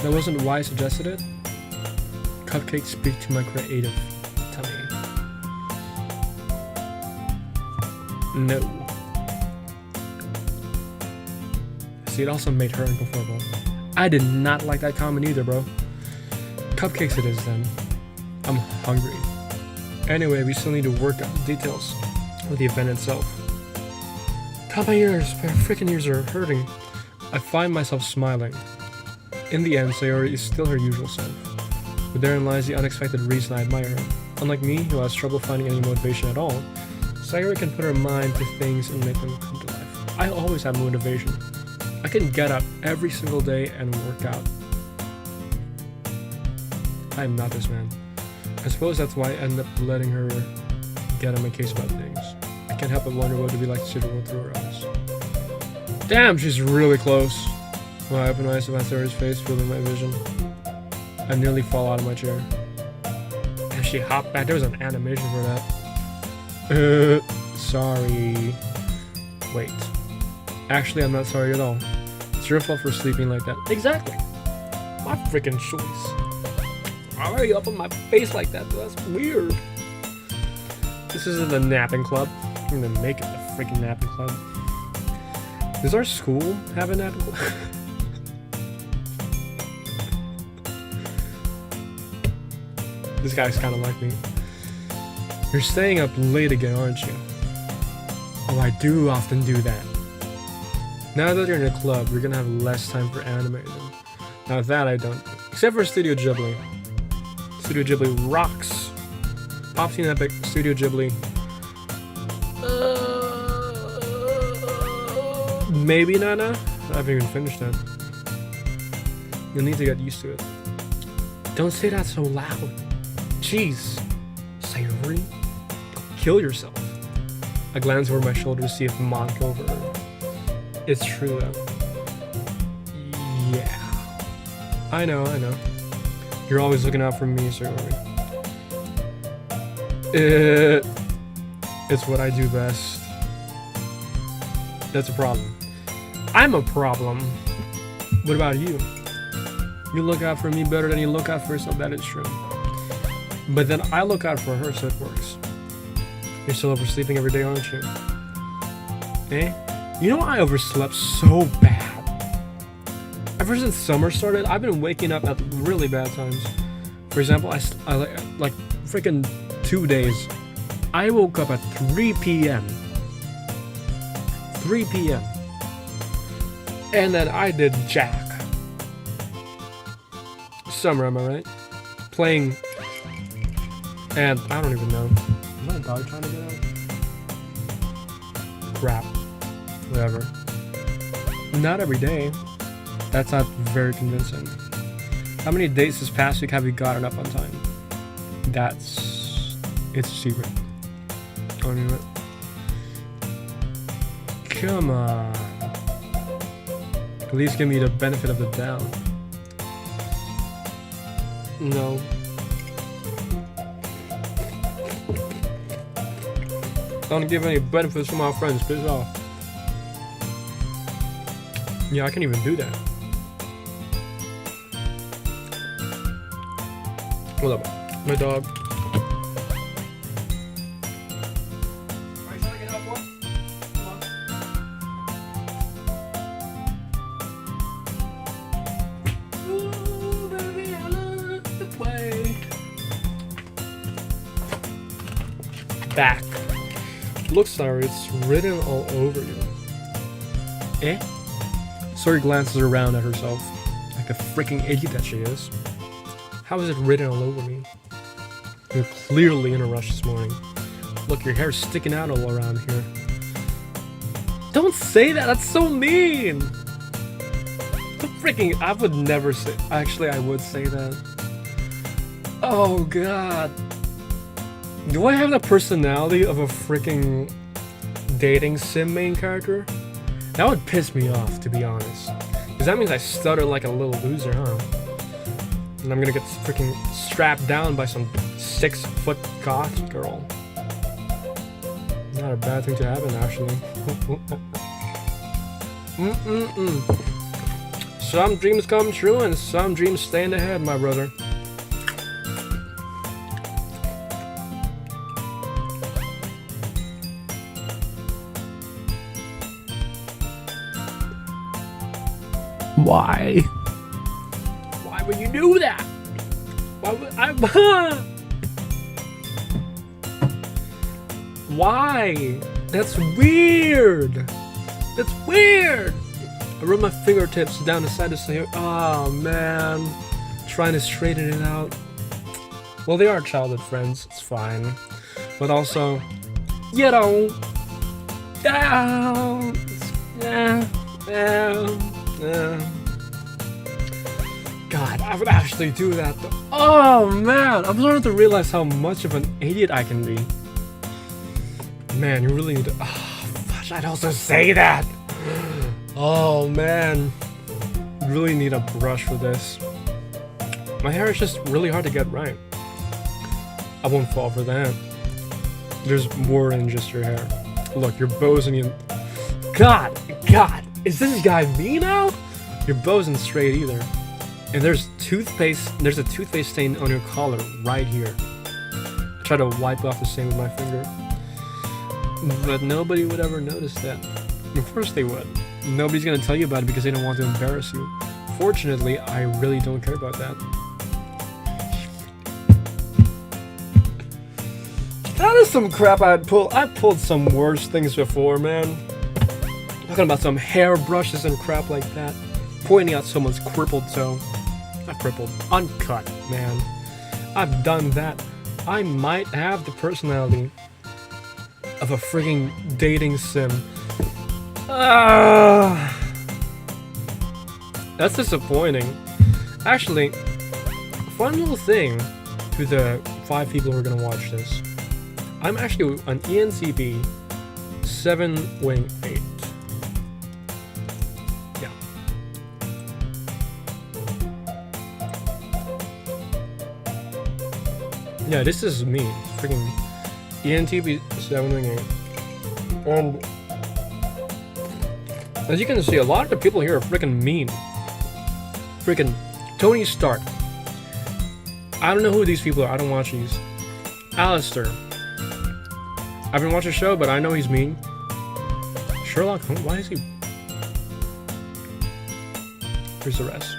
That wasn't why I suggested it. Cupcakes speak to my creative tummy. No. See, it also made her uncomfortable. I did not like that comment either, bro. Cupcakes it is then. I'm hungry. Anyway, we still need to work out the details of the event itself. God, my freaking ears are hurting. I find myself smiling. In the end, Sayori is still her usual self. But therein lies the unexpected reason I admire her. Unlike me, who has trouble finding any motivation at all, Sayori can put her mind to things and make them come to life. I always have motivation. I can get up every single day and work out. I am not this man. I suppose that's why I end up letting her get on my case about things. I can't help but wonder what it would be like to see the world through her eyes. Damn, she's really close. When I open my eyes to my his face, filling my vision, I nearly fall out of my chair. And she hopped back. There was an animation for that. Sorry. Wait. Actually, I'm not sorry at all. It's your fault for sleeping like that. Exactly. My freaking choice. Why are you up on my face like that? That's weird. This isn't the napping club. I'm gonna make it the freaking napping club. Does our school have a napping club? This guy's kind of like me. You're staying up late again, aren't you? Oh, I do often do that. Now that you're in a club, you're gonna have less time for anime. Now that I don't. Except for Studio Ghibli. Studio Ghibli rocks. Pop Team Epic, Studio Ghibli. Maybe Nana? I haven't even finished that. You'll need to get used to it. Don't say that so loud. Jeez. Sayori? Kill yourself. I glance over my shoulder to see if Monica over her. It's true though. Yeah. I know. You're always looking out for me, Sayori. It's what I do best. That's a problem. I'm a problem. What about you? You look out for me better than you look out for yourself, that is true. But then I look out for her, so it works. You're still oversleeping every day, aren't you? Eh? You know I overslept so bad. Ever since summer started, I've been waking up at really bad times. For example, I like freaking 2 days. I woke up at 3 p.m. 3 p.m. And then I did jack. Summer, am I right? Playing. And I don't even know. Is my dog trying to get out? Crap. Whatever. Not every day. That's not very convincing. How many dates this past week have you gotten up on time? It's a secret. Don't do it. Come on. At least give me the benefit of the doubt. No. Don't give any benefits to my friends, piss off. Yeah, I can't even do that. Hold up, my dog. Are you trying to get out, boy? Come on. Ooh, baby, I love the way. Back. Look, sorry, it's written all over you. Eh? Sori glances around at herself, like the freaking idiot that she is. How is it written all over me? You're clearly in a rush this morning. Look, your hair's sticking out all around here. Don't say that, that's so mean! The freaking, I would never say, actually I would say that. Oh god. Do I have the personality of a freaking dating sim main character? That would piss me off, to be honest. Because that means I stutter like a little loser, huh? And I'm gonna get freaking strapped down by some 6-foot goth girl. Not a bad thing to happen, actually. Some dreams come true and some dreams stay in the head, my brother. Why? Why would you do that? Why would I? Why? That's weird. That's weird. I rub my fingertips down the side to say, oh man, trying to straighten it out. Well, they are childhood friends. It's fine, but also, you know, God, I would actually do that though. Oh man, I'm starting to realize how much of an idiot I can be. Man, you really need to... Oh, fudge, I'd also say that! Oh, man. You really need a brush for this. My hair is just really hard to get right. I won't fall for that. There's more than just your hair. Look, your bows and you... God! Is this guy me now? Your bow isn't straight either. And there's a toothpaste stain on your collar right here. I try to wipe off the stain with my finger. But nobody would ever notice that. Of course they would. Nobody's gonna tell you about it because they don't want to embarrass you. Fortunately, I really don't care about that. That is some crap I've pulled some worse things before, man. Talking about some hair brushes and crap like that. Pointing out someone's crippled toe. Not crippled, uncut, man. I've done that. I might have the personality of a frigging dating sim. That's disappointing. Actually, fun little thing to the 5 people who are gonna watch this. I'm actually an ENTP 7 wing 8. Yeah. Yeah, this is me. Freaking ENTP 7 wing 8. And as you can see, a lot of the people here are freaking mean. Freaking Tony Stark. I don't know who these people are. I don't watch these. Alistair. I haven't watched the show, but I know he's mean. Sherlock Holmes? Why is he... Here's the rest.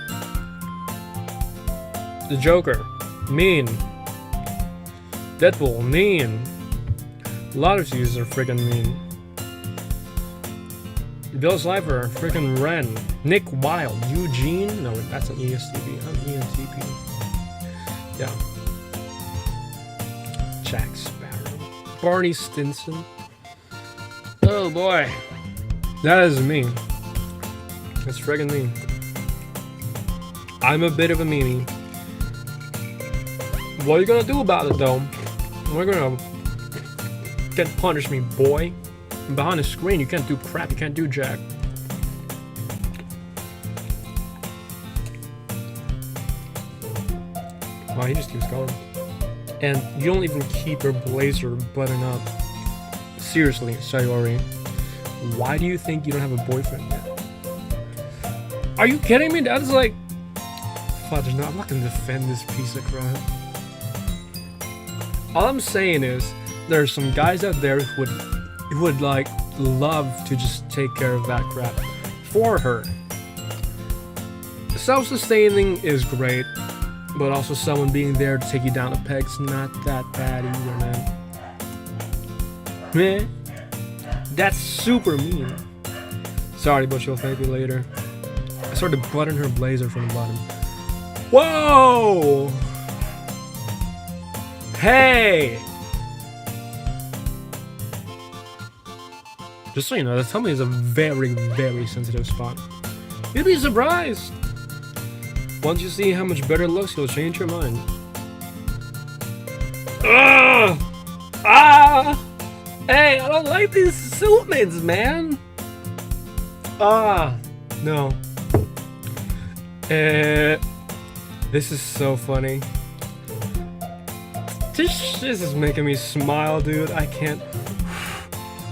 The Joker. Mean. Deadpool. Mean. A lot of these are freaking mean. Bill Slifer. Freaking Ren. Nick Wilde. Eugene. No, that's an ESTP. I'm ENTP. Yeah. Jack Sparrow. Barney Stinson. Oh boy. That is me. That's friggin' me. I'm a bit of a meanie. What are you gonna do about it though? We're gonna... Can't punish me, boy. And behind the screen, you can't do crap. You can't do jack. Wow, he just keeps going. And you don't even keep your blazer buttoned up. Seriously, Sayori. Why do you think you don't have a boyfriend yet? Are you kidding me? That's like... Fudge, no, I'm not gonna defend this piece of crap. All I'm saying is, there's some guys out there who would like, love to just take care of that crap for her. Self-sustaining is great. But also someone being there to take you down a peg's not that bad either, man. Man, that's super mean. Sorry, but she'll thank me later. I started to button her blazer from the bottom. Whoa! Hey! Just so you know, the tummy is a very, very sensitive spot. You'd be surprised! Once you see how much better it looks, you'll change your mind. Ugh! Ah! Hey, I don't like these suitmates, man! Ah! No. This is so funny. This is making me smile, dude. I can't...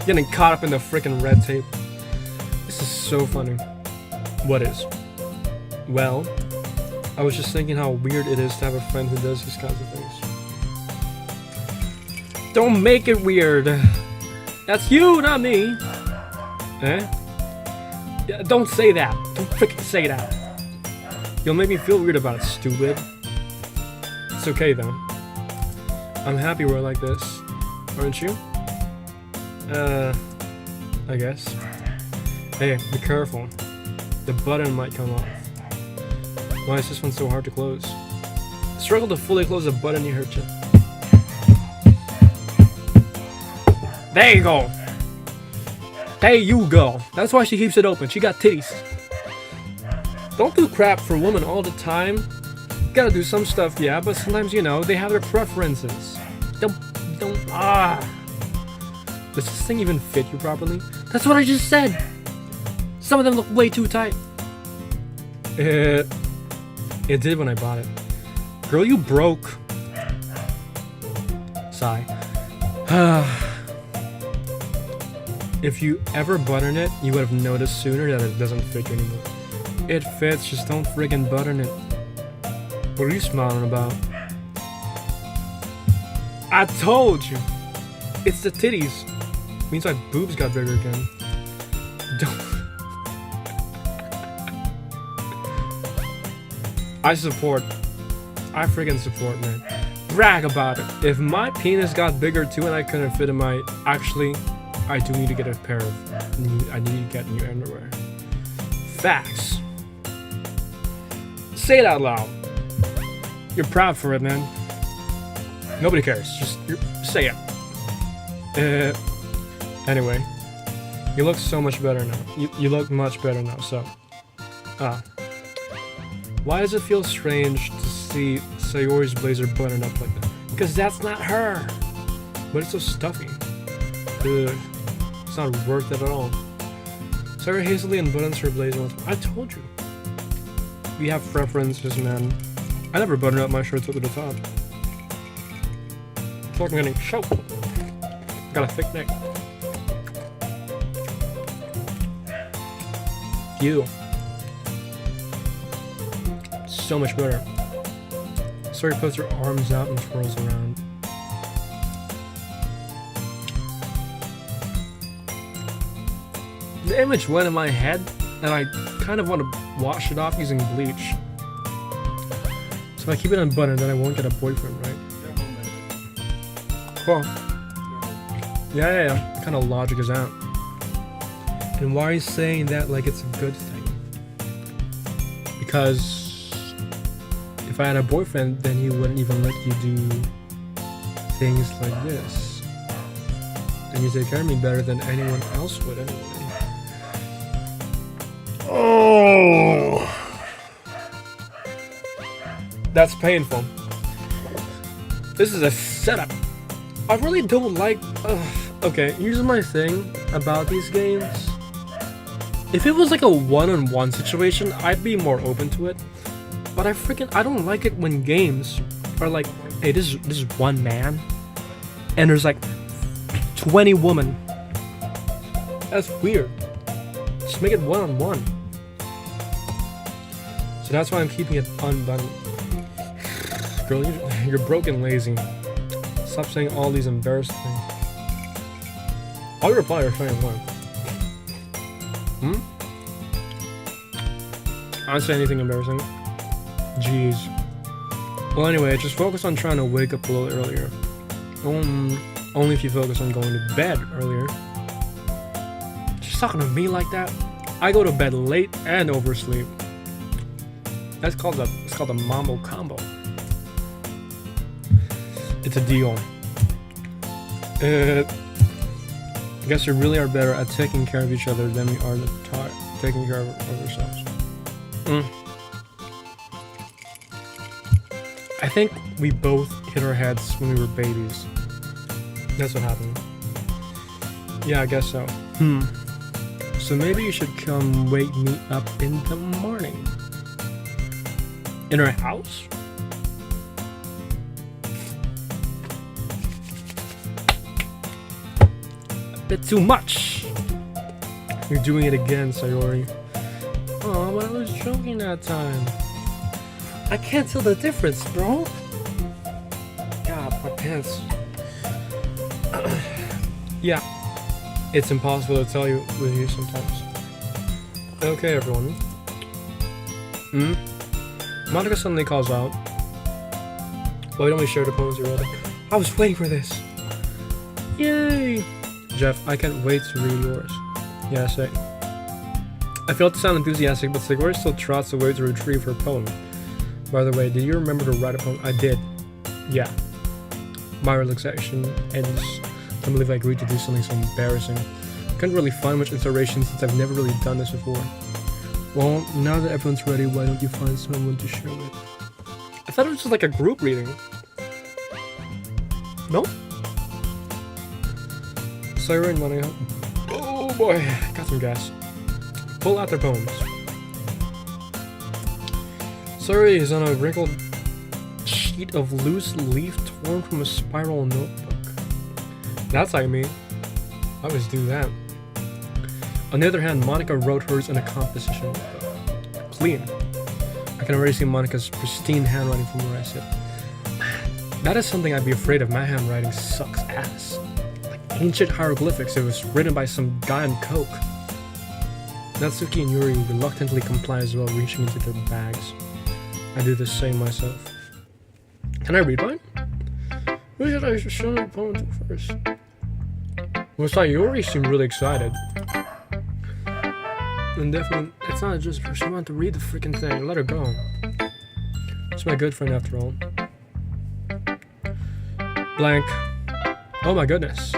Getting caught up in the freaking red tape. This is so funny. What is? Well... I was just thinking how weird it is to have a friend who does these kinds of things. Don't make it weird. That's you, not me. Eh? Yeah, don't say that. Don't freaking say that. You'll make me feel weird about it, stupid. It's okay, though. I'm happy we're like this. Aren't you? I guess. Hey, be careful. The button might come off. Why is this one so hard to close? The struggle to fully close the button you hurt you. There you go. There you go. That's why she keeps it open. She got titties. Don't do crap for women all the time. You gotta do some stuff, yeah, but sometimes, you know, they have their preferences. Don't, Does this thing even fit you properly? That's what I just said! Some of them look way too tight. It did when I bought it. Girl, you broke. Sigh. If you ever button it, you would have noticed sooner that it doesn't fit you anymore. It fits, just don't friggin' button it. What are you smiling about? I told you! It's the titties. Means my boobs got bigger again. Don't. I support. I friggin' support, man. Brag about it. If my penis got bigger too and I couldn't fit in my... Actually, I do need to get a pair of... I need to get new underwear. Facts. Say it out loud. You're proud for it, man. Nobody cares. Just say it. Anyway. You look so much better now. You look much better now, so... Why does it feel strange to see Sayori's blazer buttoned up like that? Because that's not her! But it's so stuffy. Ugh. It's not worth it at all. Sayori hastily unbuttons her blazer once more. I told you. We have preferences, man. I never button up my shirts up to the top. I feel like I'm getting choked. Got a thick neck. You. So much better. Sayori puts her arms out and twirls around. The image went in my head, and I kind of want to wash it off using bleach. So if I keep it unbuttoned, then I won't get a boyfriend, right? Cool. Yeah. What kind of logic is that? And why are you saying that like it's a good thing? Because if I had a boyfriend, then he wouldn't even let you do things like this. And you take care of me better than anyone else would anyway. Oh, that's painful. This is a setup. I really don't like... okay, here's my thing about these games. If it was like a one-on-one situation, I'd be more open to it. But I don't like it when games are like, hey, this is one man, and there's like 20 women. That's weird. Just make it one-on-one. So that's why I'm keeping it unbuttoned. Girl, you're broken lazy. Stop saying all these embarrassing things. I'll reply or saying what? I don't say anything embarrassing. Jeez. Well, anyway, just focus on trying to wake up a little earlier. Only if you focus on going to bed earlier. She's talking to me like that. I go to bed late and oversleep. It's called a mambo combo. It's a deal. I guess we really are better at taking care of each other than we are taking care of ourselves. I think we both hit our heads when we were babies. That's what happened. Yeah, I guess so. So maybe you should come wake me up in the morning. In our house? A bit too much. You're doing it again, Sayori. Oh, but I was joking that time. I can't tell the difference, bro. God, my pants. Yeah, it's impossible to tell you with you sometimes. Okay, everyone. Monica suddenly calls out. Why don't we share the poems you wrote? I was waiting for this. Yay! Jeff, I can't wait to read yours. Yeah, say. I failed to sound enthusiastic, but Sayori still trots away to retrieve her poem. By the way, did you remember to write a poem? I did. Yeah. My relaxation ends. I can't believe I agreed to do something so embarrassing. I couldn't really find much inspiration since I've never really done this before. Well, now that everyone's ready, why don't you find someone to share with? I thought it was just like a group reading. No? Siren money. Oh boy, got some gas. Pull out their poems. Sorry is on a wrinkled sheet of loose leaf torn from a spiral notebook. That's like me. I always do that. On the other hand, Monica wrote hers in a composition. Clean. I can already see Monica's pristine handwriting from where I sit. That is something I'd be afraid of. My handwriting sucks ass. Like ancient hieroglyphics. It was written by some guy on coke. Natsuki and Yuri reluctantly comply as well, reaching into their bags. I do the same myself. Can I read mine? Who should I show the poem to first? Well, Sayori seemed really excited. And definitely, it's not just she wanted to read the freaking thing. Let her go. It's my good friend after all. Blank. Oh my goodness.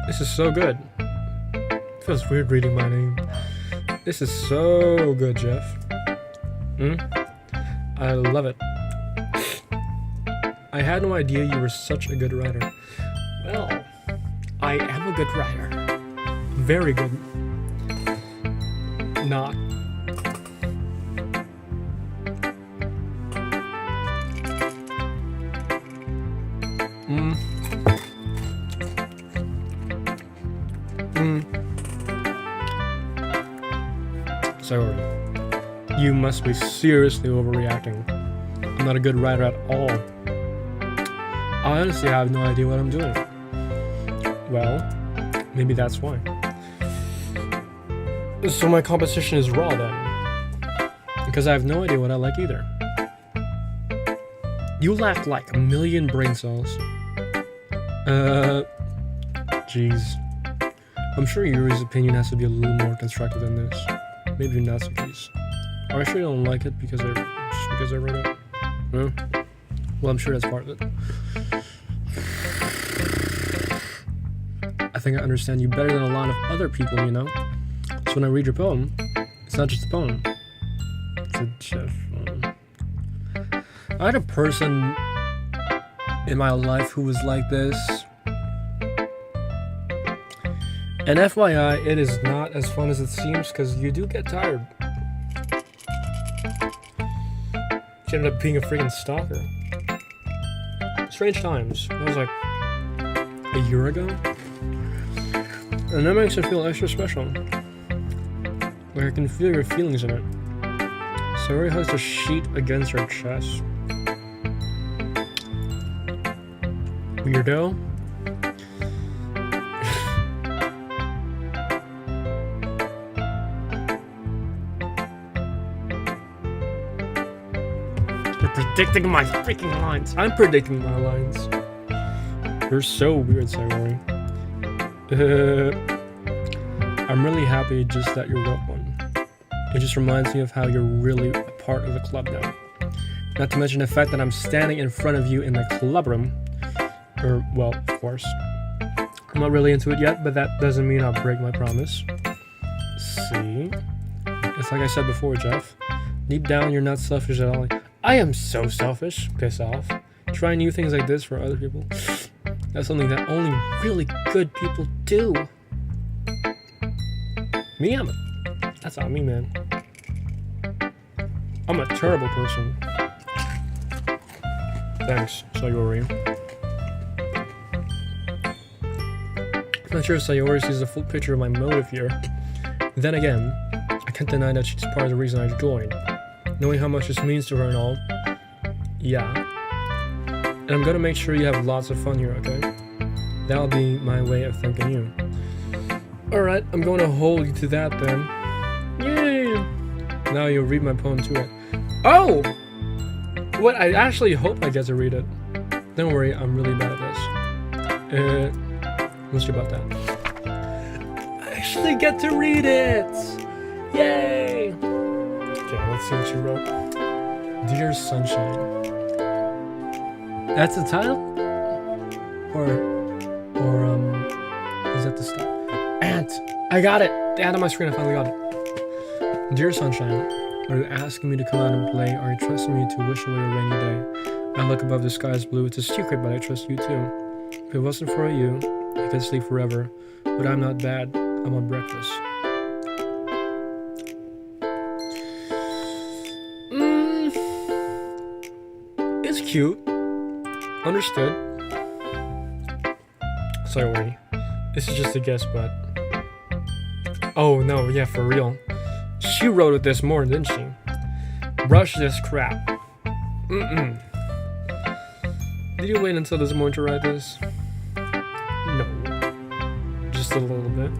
This is so good. It feels weird reading my name. This is so good, Jeff. I love it. I had no idea you were such a good writer. Well, I am a good writer. Very good. Not. Sorry. You must be seriously overreacting. I'm not a good writer at all. I honestly have no idea what I'm doing. Well, maybe that's why. So my composition is raw then. Because I have no idea what I like either. You lack like a million brain cells. Jeez. I'm sure Yuri's opinion has to be a little more constructive than this. Maybe Natsuki's. Or I sure don't like it because just because I wrote it. Well, I'm sure that's part of it. I think I understand you better than a lot of other people, you know? So when I read your poem, it's not just a poem. It's a Jeff. I had a person in my life who was like this. And FYI, it is not as fun as it seems because you do get tired. She ended up being a freaking stalker. Strange times. That was like a year ago. And that makes it feel extra special. Like I can feel your feelings in it. Sayori hugs the sheet against her chest. Weirdo. You're predicting my freaking lines. I'm predicting my lines. You're so weird, Sayori. I'm really happy just that you wrote one. It just reminds me of how you're really a part of the club now. Not to mention the fact that I'm standing in front of you in the club room. Or, well, of course. I'm not really into it yet, but that doesn't mean I'll break my promise. See? It's like I said before, Jeff. Deep down, you're not selfish at all. I am so selfish. Piss off. Try new things like this for other people. That's something that only really good people do. Me, that's not me, man. I'm a terrible person. Thanks, Sayori. I'm not sure if Sayori sees the full picture of my motive here. Then again, I can't deny that she's part of the reason I joined. Knowing how much this means to her and all. Yeah. And I'm gonna make sure you have lots of fun here, okay? That'll be my way of thanking you. Alright, I'm going to hold you to that then. Yay! Now you'll read my poem to it. Oh! What? I actually hope I get to read it. Don't worry, I'm really bad at this. We'll see about that. I actually get to read it! Yay! Okay, let's see what you wrote. Dear Sunshine. That's the title? Or is that the start? Ant! I got it! The ant on my screen, I finally got it. Dear Sunshine, are you asking me to come out and play? Are you trusting me to wish away a rainy day? I look above, the sky is blue. It's a secret, but I trust you too. If it wasn't for you, I could sleep forever, but I'm not bad. I'm on breakfast. It's cute. Understood. Sorry, Warnie. This is just a guess, but... Oh, no, yeah, for real. She wrote it this morning, didn't she? Rush this crap. Did you wait until this morning to write this? No. Just a little bit.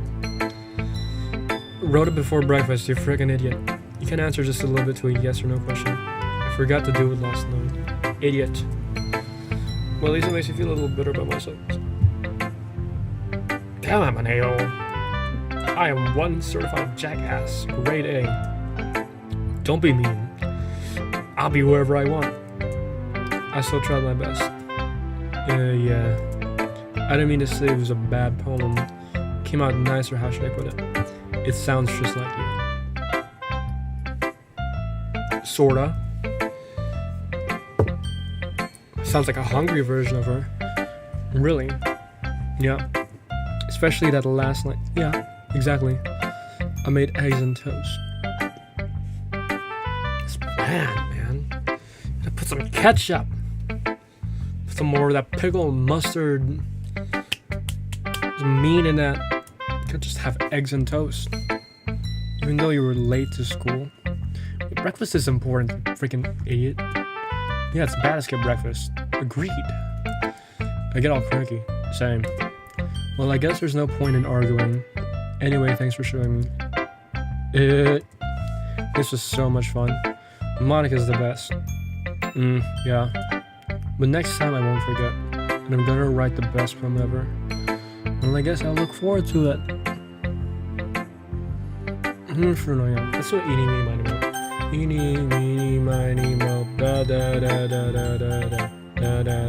Wrote it before breakfast, you friggin' idiot. You can answer just a little bit to a yes or no question. I forgot to do it last night. Idiot. Well, at least it makes me feel a little bitter about myself. Damn, I'm an AO. I am one certified jackass. Grade A. Don't be mean. I'll be wherever I want. I still tried my best. Yeah. I didn't mean to say it was a bad poem. Came out nicer, how should I put it? It sounds just like you. Sorta. Sounds like a hungry version of her. Really? Yeah. Especially that last line. Yeah, exactly. I made eggs and toast. It's bland, man. Gotta put some ketchup. Put some more of that pickle and mustard. There's meat in that. You can't just have eggs and toast. Even though you were late to school. Breakfast is important, you freaking idiot. Yeah, it's bad to skip breakfast. Agreed. I get all cranky. Same. Well, I guess there's no point in arguing. Anyway, thanks for showing me. This was so much fun. Monica's the best. Yeah. But next time I won't forget. And I'm gonna write the best poem ever. Well, I guess I'll look forward to it. Sure, no, yeah. That's what eeny, meeny, miny, mo. Eeny, meeny, miny, mo. Da da da da da da da da da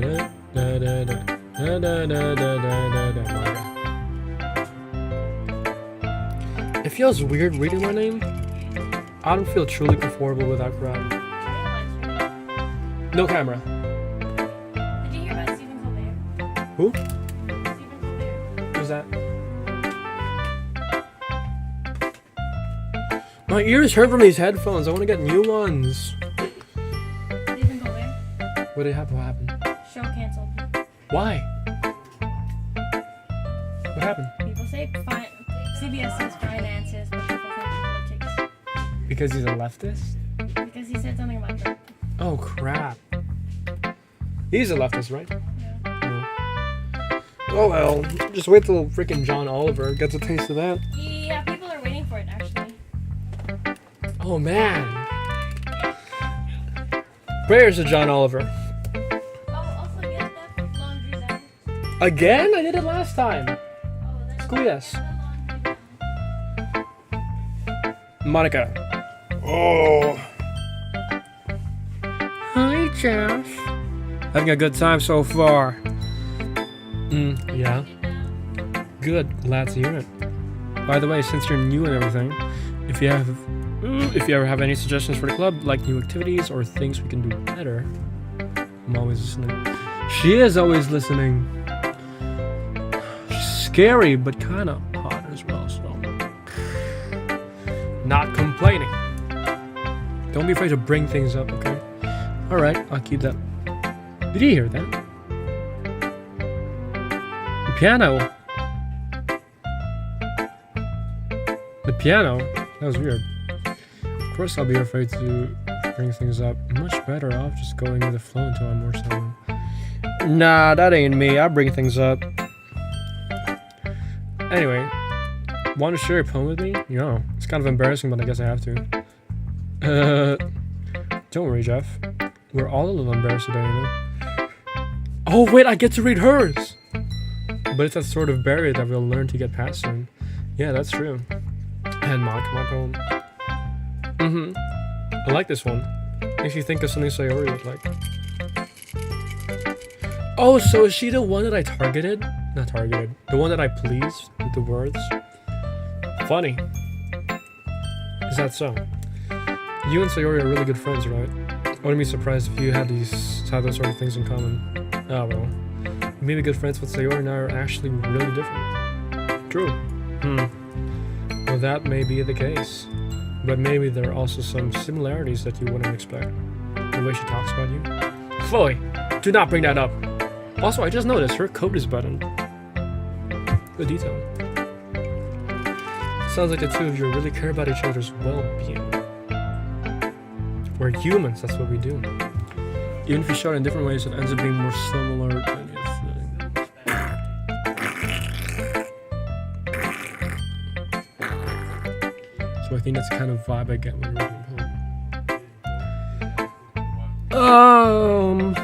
da da da da da da da da da. It feels weird reading my name. I don't feel truly comfortable without crowd. No camera. Did you hear about Stephen Colbert? Who? Stephen Colbert. Who's that? My ears hurt from these headphones. I want to get new ones. Stephen Colbert. What happened? Show canceled. Why? What happened? People say CBS says finances, but people think politics. Because he's a leftist? Because he said something about that. Oh crap. He's a leftist, right? Yeah. Oh well. Just wait till freaking John Oliver gets a taste of that. Yeah, people are waiting for it actually. Oh man. Prayers to John Oliver. Oh, also get that laundry done. Again? I did it last time. Oh, that's School yes. get the laundry done. Monica. Oh. Hi, Jeff. Having a good time so far. Yeah. Good. Glad to hear it. By the way, since you're new and everything, if you ever have any suggestions for the club, like new activities or things we can do better, I'm always listening. She is always listening. She's scary, but kind of hot as well, so. Not complaining. Don't be afraid to bring things up, okay? Alright, I'll keep that. Did you hear that? The piano. The piano? That was weird. Of course I'll be afraid to bring things up. Much better off just going with the flow until I'm more silent. Nah, that ain't me. I bring things up. Anyway, want to share a poem with me? No. It's kind of embarrassing, but I guess I have to. Don't worry, Jeff. We're all a little embarrassed today, you know? Oh, wait, I get to read hers! But it's that sort of barrier that we'll learn to get past soon. Yeah, that's true. And my poem. I like this one. Makes you think of something Sayori would like. Oh, so is she the one that I targeted? Not targeted. The one that I pleased with the words? Funny. Is that so? You and Sayori are really good friends, right? I wouldn't be surprised if you had those sort of things in common. Oh well. maybe good friends with Sayori and I are actually really different. True. Well, that may be the case. But maybe there are also some similarities that you wouldn't expect. The way she talks about you. Chloe, do not bring that up. Also, I just noticed her coat is buttoned. Good detail. Sounds like the two of you really care about each other's well-being. We're humans, that's what we do. Even if you show it in different ways, it ends up being more similar than you think. So I think that's the kind of vibe I get when you're reading poem.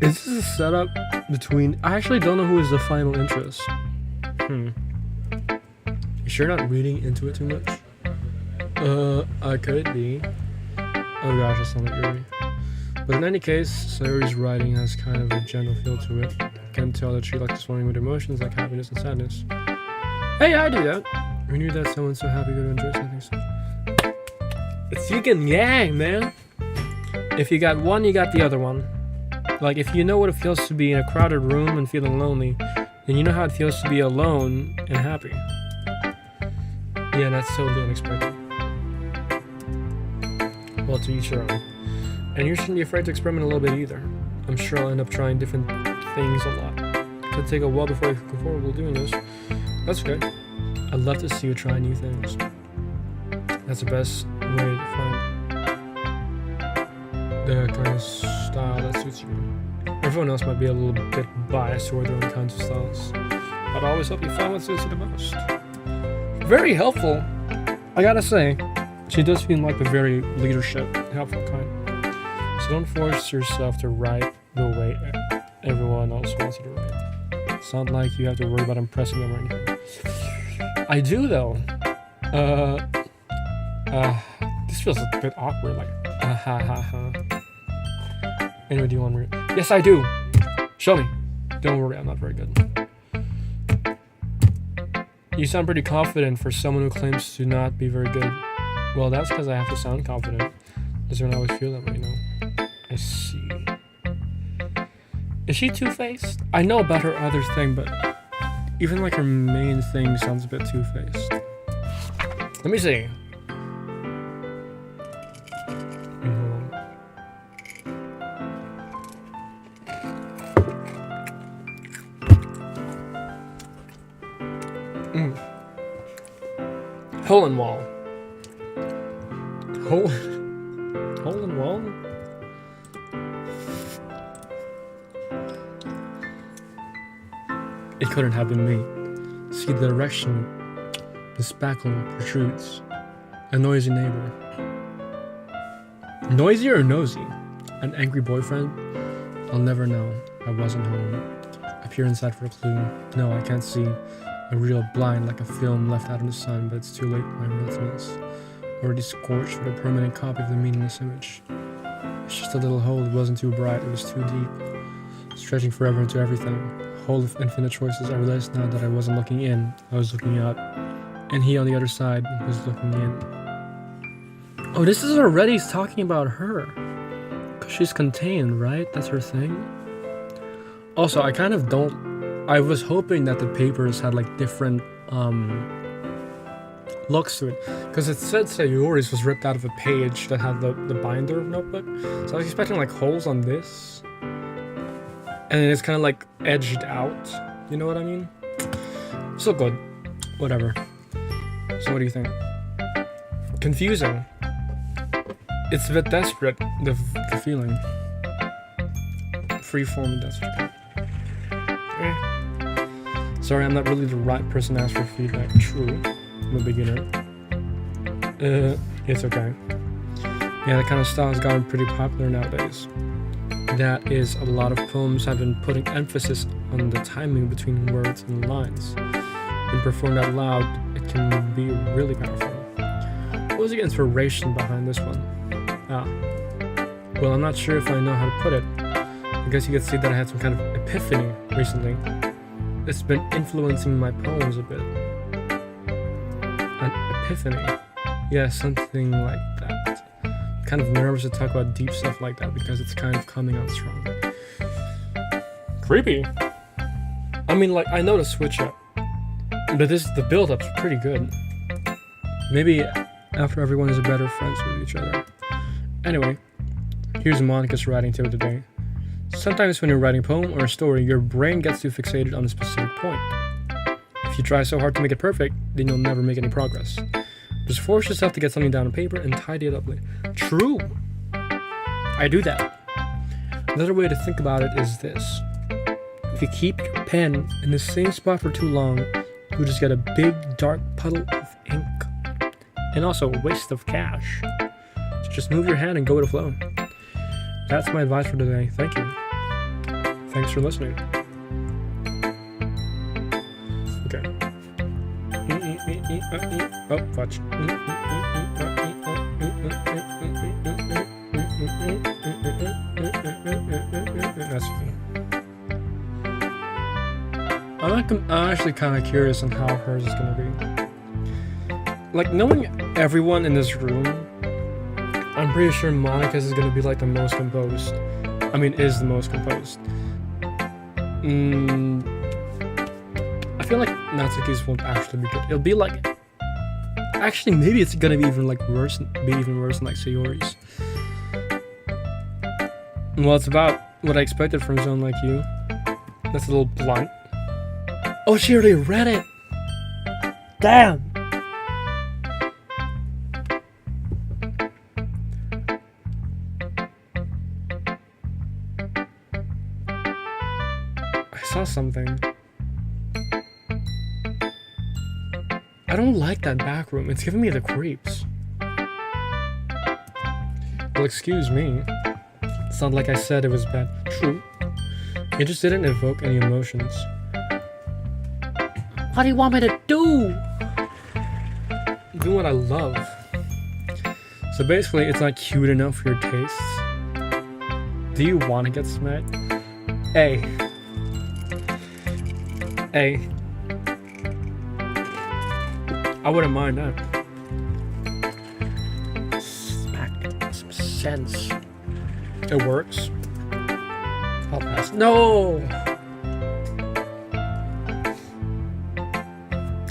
Is this a setup between... I actually don't know who is the final interest. You sure not reading into it too much? I could be. Oh gosh, I sound like Yuri. But in any case, Sayori's writing has kind of a gentle feel to it. I can tell that she likes responding with emotions like happiness and sadness. Hey, I do that. We knew that someone so happy could enjoy something so... It's yin and yang, man. If you got one, you got the other one. Like, if you know what it feels to be in a crowded room and feeling lonely, then you know how it feels to be alone and happy. Yeah, that's totally unexpected. Well, to each their own. And you shouldn't be afraid to experiment a little bit either. I'm sure I'll end up trying different things a lot. It could take a while before I feel comfortable doing this. That's okay. I'd love to see you try new things. That's the best way to find the kind of style that suits you. Everyone else might be a little bit biased toward their own kinds of styles. But I always hope you find what suits you the most. Very helpful. I gotta say, she does seem like the very leadership, helpful kind. So don't force yourself to write the way everyone else wants you to write. It's not like you have to worry about impressing them or anything. I do though. This feels a bit awkward, like, ha ha ha. Anyway, do you want to read? Yes, I do. Show me. Don't worry, I'm not very good. You sound pretty confident for someone who claims to not be very good. Well, that's because I have to sound confident. Doesn't always feel that way, you know. I see. Is she two-faced? I know about her other thing, but even like her main thing sounds a bit two-faced. Let me see. Hole in wall. Hole in wall? It couldn't have been me. See the direction the spackle protrudes. A noisy neighbor. Noisy or nosy? An angry boyfriend? I'll never know. I wasn't home. I peer inside for a clue. No, I can't see. A real blind like a film left out in the sun, but it's too late for my retinas. Already scorched with a permanent copy of the meaningless image. It's just a little hole, it wasn't too bright, it was too deep. Stretching forever into everything. A hole of infinite choices. I realized now that I wasn't looking in, I was looking out. And he on the other side was looking in. Oh, this is already talking about her. Because she's contained, right? That's her thing. Also, I kind of don't... I was hoping that the papers had like different looks to it, because it said Sayori's was ripped out of a page that had the binder notebook, so I was expecting like holes on this, and it's kind of like edged out, you know what I mean? Still good, whatever. So what do you think? Confusing. It's a bit desperate, the feeling. Freeform desperate. Sorry, I'm not really the right person to ask for feedback. True, I'm a beginner. It's okay. Yeah, that kind of style has gotten pretty popular nowadays. That is, a lot of poems have been putting emphasis on the timing between words and lines. When performed out loud, it can be really powerful. What was the inspiration behind this one? Well, I'm not sure if I know how to put it. I guess you could say that I had some kind of epiphany recently. It's been influencing my poems a bit. An epiphany. Yeah, something like that. I'm kind of nervous to talk about deep stuff like that because it's kind of coming on strong. Creepy. I mean, like, I know the switch up, but the build-up's pretty good. Maybe after everyone is better friends with each other. Anyway, here's Monica's writing tip of the day. Sometimes when you're writing a poem or a story, your brain gets too fixated on a specific point. If you try so hard to make it perfect, then you'll never make any progress. Just force yourself to get something down on paper and tidy it up later. True! I do that. Another way to think about it is this. If you keep your pen in the same spot for too long, you'll just get a big dark puddle of ink. And also a waste of cash. So just move your hand and go with the flow. That's my advice for today. Thank you. Thanks for listening. Okay. Oh, fudge. That's okay. I'm actually kind of curious on how hers is gonna be. Like, knowing everyone in this room, I'm pretty sure Monica's is gonna be like the most composed. I mean, is the most composed. I feel like Natsuki's won't actually be good. It'll be like, actually, maybe it's gonna be even worse than like Sayori's. Well, it's about what I expected from Zone Like You. That's a little blunt. Oh, she already read it. Damn. I saw something. I don't like that back room. It's giving me the creeps. Well, excuse me. It's not like I said it was bad. True. It just didn't evoke any emotions. What do you want me to do? Do what I love. So basically, it's not cute enough for your tastes. Do you want to get smacked? Hey. Hey. I wouldn't mind that. Smack some sense. It works. I'll pass. No!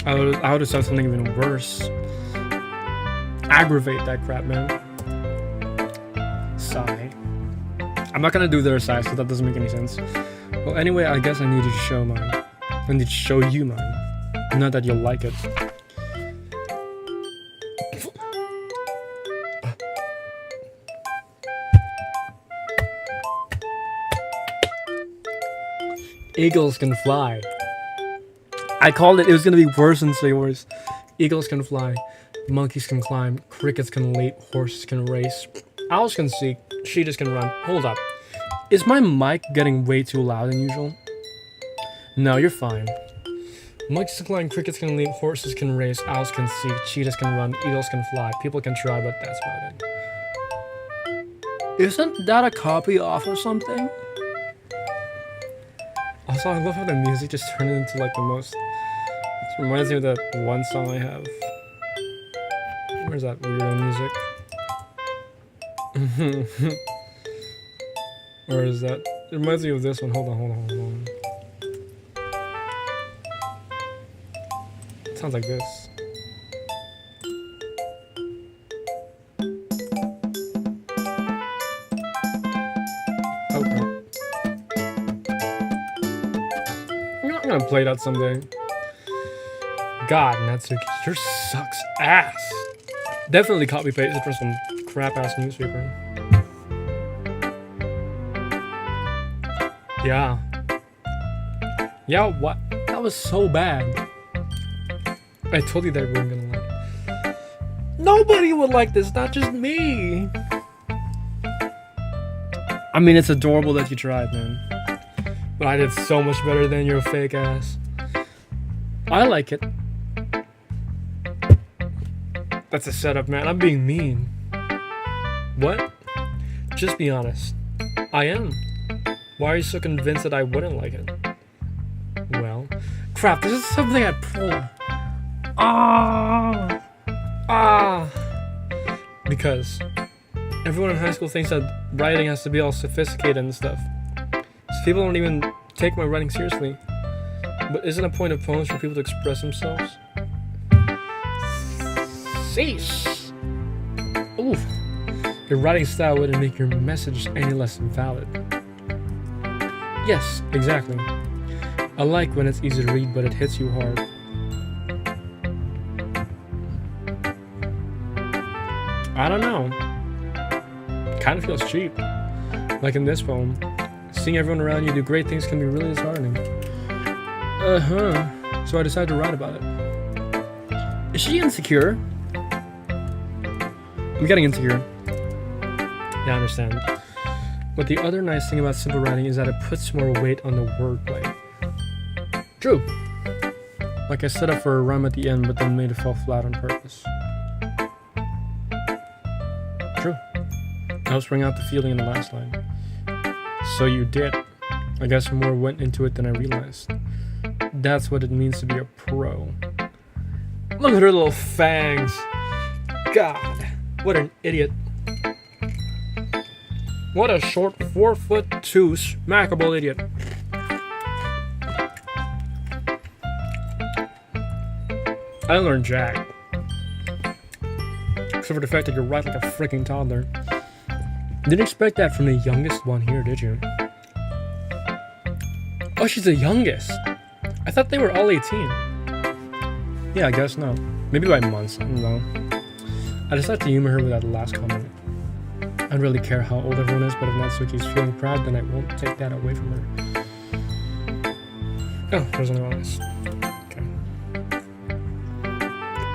I would have said something even worse. Aggravate that crap, man. Sigh. I'm not gonna do their size because that doesn't make any sense. Well, anyway, I guess I need to show mine. I need to show you mine. Not that you'll like it. Eagles can fly. I called it. It was gonna be worse than Sayori's. Eagles can fly. Monkeys can climb. Crickets can leap. Horses can race. Owls can seek. Cheetahs can run. Hold up. Is my mic getting way too loud than usual? No, you're fine. Monkeys can climb. Crickets can leap. Horses can race. Owls can seek. Cheetahs can run. Eagles can fly. People can try, but that's about it. Isn't that a copy off of something? Also, I love how the music just turned into like the most... It reminds me of that one song I have. Where's that weirdo music? Or is that... It reminds me of this one. Hold on. It sounds like this. I'm gonna play that someday. God, Natsuki, yours sucks ass. Definitely copy pasted from some crap ass newspaper. Yeah. Yeah, what? That was so bad. I told you that we weren't gonna like it. Nobody would like this, not just me. I mean, it's adorable that you tried, man. But I did so much better than your fake ass. I like it. That's a setup, man. I'm being mean. What? Just be honest. I am. Why are you so convinced that I wouldn't like it? Well, crap, this is something I pull. Because everyone in high school thinks that writing has to be all sophisticated and stuff. So people don't even take my writing seriously. But isn't a point of poems for people to express themselves? Cease! Oof. Your writing style wouldn't make your message any less valid. Yes, exactly. I like when it's easy to read, but it hits you hard. I don't know. Kind of feels cheap. Like in this poem, seeing everyone around you do great things can be really disheartening. So I decided to write about it. Is she insecure? I'm getting insecure. Yeah, I understand. But the other nice thing about simple writing is that it puts more weight on the wordplay. True. Like I set up for a rhyme at the end, but then made it fall flat on purpose. True. I was bringing out the feeling in the last line. So you did. I guess more went into it than I realized. That's what it means to be a pro. Look at her little fangs. God, what an idiot. What a short 4'2" smackable idiot. I learned jack. Except for the fact that you're right like a freaking toddler. Didn't expect that from the youngest one here, did you? Oh, she's the youngest. I thought they were all 18. Yeah, I guess no. Maybe by months, I don't know. I decided to humor her with that last comment. I don't really care how old everyone is, but if Natsuki's feeling proud, then I won't take that away from her. Oh, there's only one list. Okay.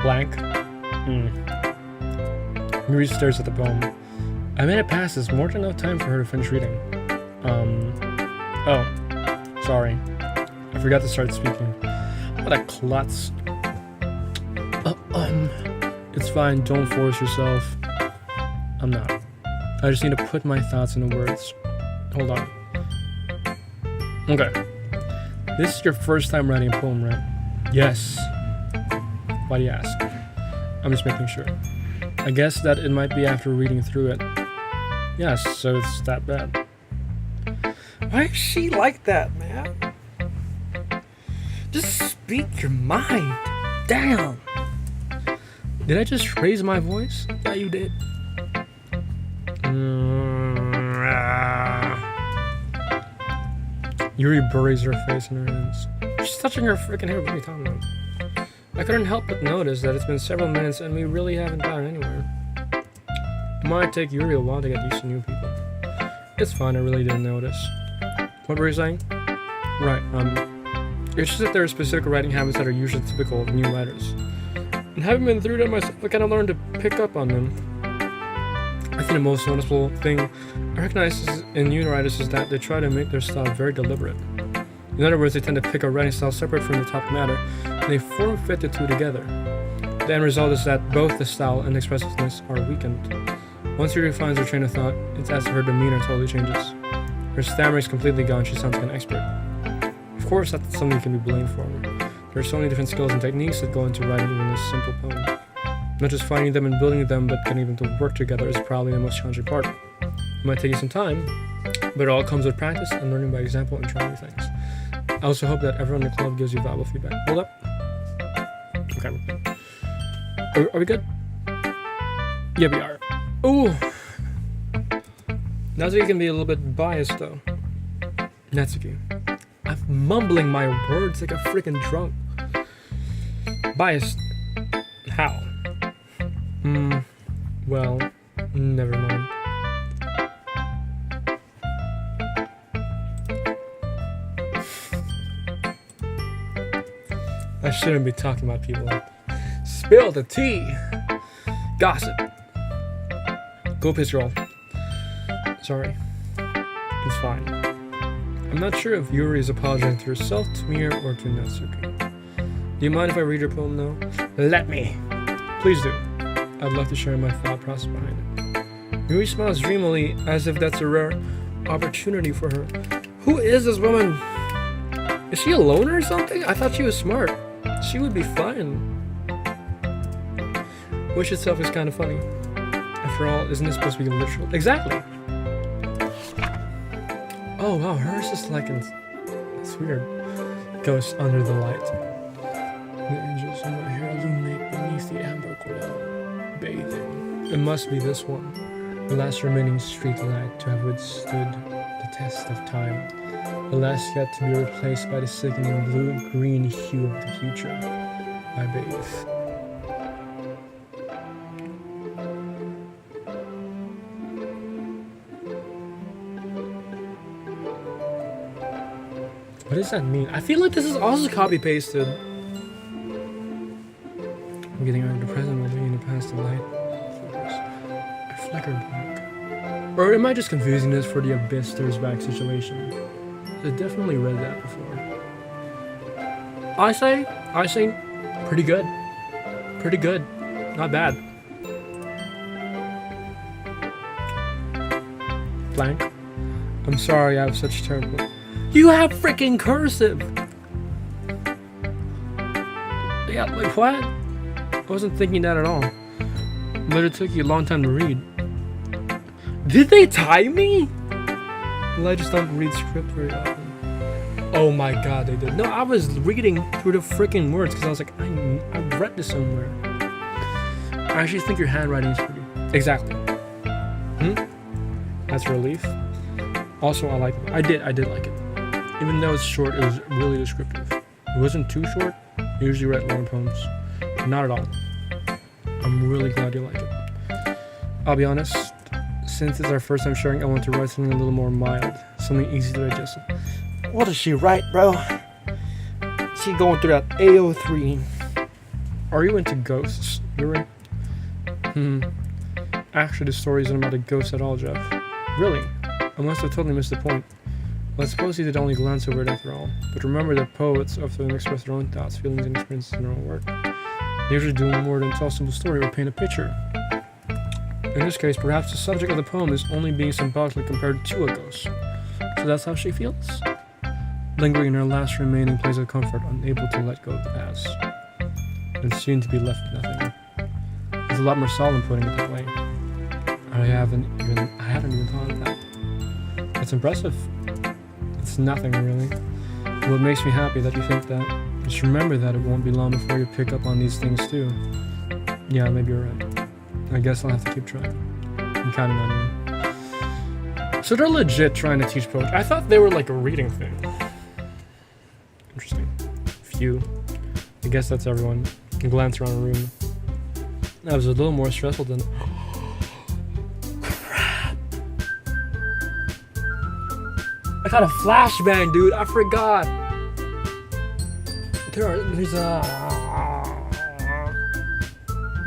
Blank. Marie stares at the poem. I made it past this more than enough time for her to finish reading. Oh. Sorry. I forgot to start speaking. What a klutz. It's fine, don't force yourself. I'm not. I just need to put my thoughts into words. Hold on. Okay. This is your first time writing a poem, right? Yes. Why do you ask? I'm just making sure. I guess that it might be after reading through it. Yes, so it's that bad. Why is she like that, man? Just speak your mind. Damn. Did I just raise my voice? Yeah, you did. Yuri buries her face in her hands. She's touching her freaking hair. What are you talking about? I couldn't help but notice that it's been several minutes and we really haven't gotten anywhere. It might take Yuri a while to get used to new people. It's fine, I really didn't notice. What were you saying? Right, it's just that there are specific writing habits that are usually typical of new writers. And having been through them myself, I kind of learned to pick up on them. I think the most noticeable thing I recognize in new writers is that they try to make their style very deliberate. In other words, they tend to pick a writing style separate from the topic matter, and they form-fit the two together. The end result is that both the style and expressiveness are weakened. Once Yuri finds her train of thought, it's as if her demeanor totally changes. Her stammer is completely gone, she sounds like an expert. Of course, that's something you can be blamed for. There are so many different skills and techniques that go into writing even a simple poem. Not just finding them and building them, but getting them to work together is probably the most challenging part. It might take you some time, but it all comes with practice and learning by example and trying new things. I also hope that everyone in the club gives you valuable feedback. Hold up. Okay. Are we good? Yeah, we are. Ooh. Natsuki can be a little bit biased, though. Natsuki. I'm mumbling my words like a freaking drunk. Biased. How? Well, never mind. I shouldn't be talking about people. Spill the tea! Gossip. Go piss roll. Sorry. It's fine. I'm not sure if Yuri is apologizing to herself, to me, or to Natsuki. Do you mind if I read your poem now? Let me. Please do. I'd love to share my thought process behind it. Yuri smiles dreamily, as if that's a rare opportunity for her. Who is this woman? Is she a loner or something? I thought she was smart. She would be fine. Which itself is kind of funny. After all, isn't it supposed to be literal? Exactly. Oh wow, hers is like it's weird. Ghosts under the light. The angels in my hair illuminate beneath the amber glow, bathing. It must be this one, the last remaining street light to have withstood the test of time, the last yet to be replaced by the sickening blue-green hue of the future. I bathe. What does that mean? I feel like this is also copy-pasted. I'm getting out of the present while being in the past of light. I flickered back. Or am I just confusing this for the Abyss Stares Back situation? I definitely read that before. I say, pretty good. Pretty good. Not bad. Blank. I'm sorry I have such terrible... You have freaking cursive! Yeah, like what? I wasn't thinking that at all. But it took you a long time to read. Did they tie me? Well, I just don't read script very often. Oh my god, they did. No, I was reading through the freaking words because I was like, I've read this somewhere. I actually think your handwriting is pretty. Exactly. That's a relief. Also, I like it. I did like it. Even though it's short, it was really descriptive. It wasn't too short. I usually write long poems. Not at all. I'm really glad you like it. I'll be honest, since it's our first time sharing, I want to write something a little more mild. Something easy to digest. What does she write, bro? She going through that AO3. Are you into ghosts, Yuri? Actually, the story isn't about a ghost at all, Jeff. Really? I must have totally missed the point. Well, I suppose he did only glance over it after all. But remember that poets often express their own thoughts, feelings, and experiences in their own work. They usually do more than tell a simple story or paint a picture. In this case, perhaps the subject of the poem is only being symbolically compared to a ghost. So that's how she feels. Lingering in her last remaining place of comfort, unable to let go of the past. And soon to be left with nothing. It's a lot more solemn putting it that way. I haven't even thought of that. It's impressive. It's nothing really. What makes me happy that you think that. Just remember that it won't be long before you pick up on these things too. Yeah, maybe you're right. I guess I'll have to keep trying. I'm counting on you. So they're legit trying to teach poetry. I thought they were like a reading thing. Interesting. Phew. I guess that's everyone. I glance around the room. That was a little more stressful than... Crap! I got a flashbang, dude. I forgot. There's a...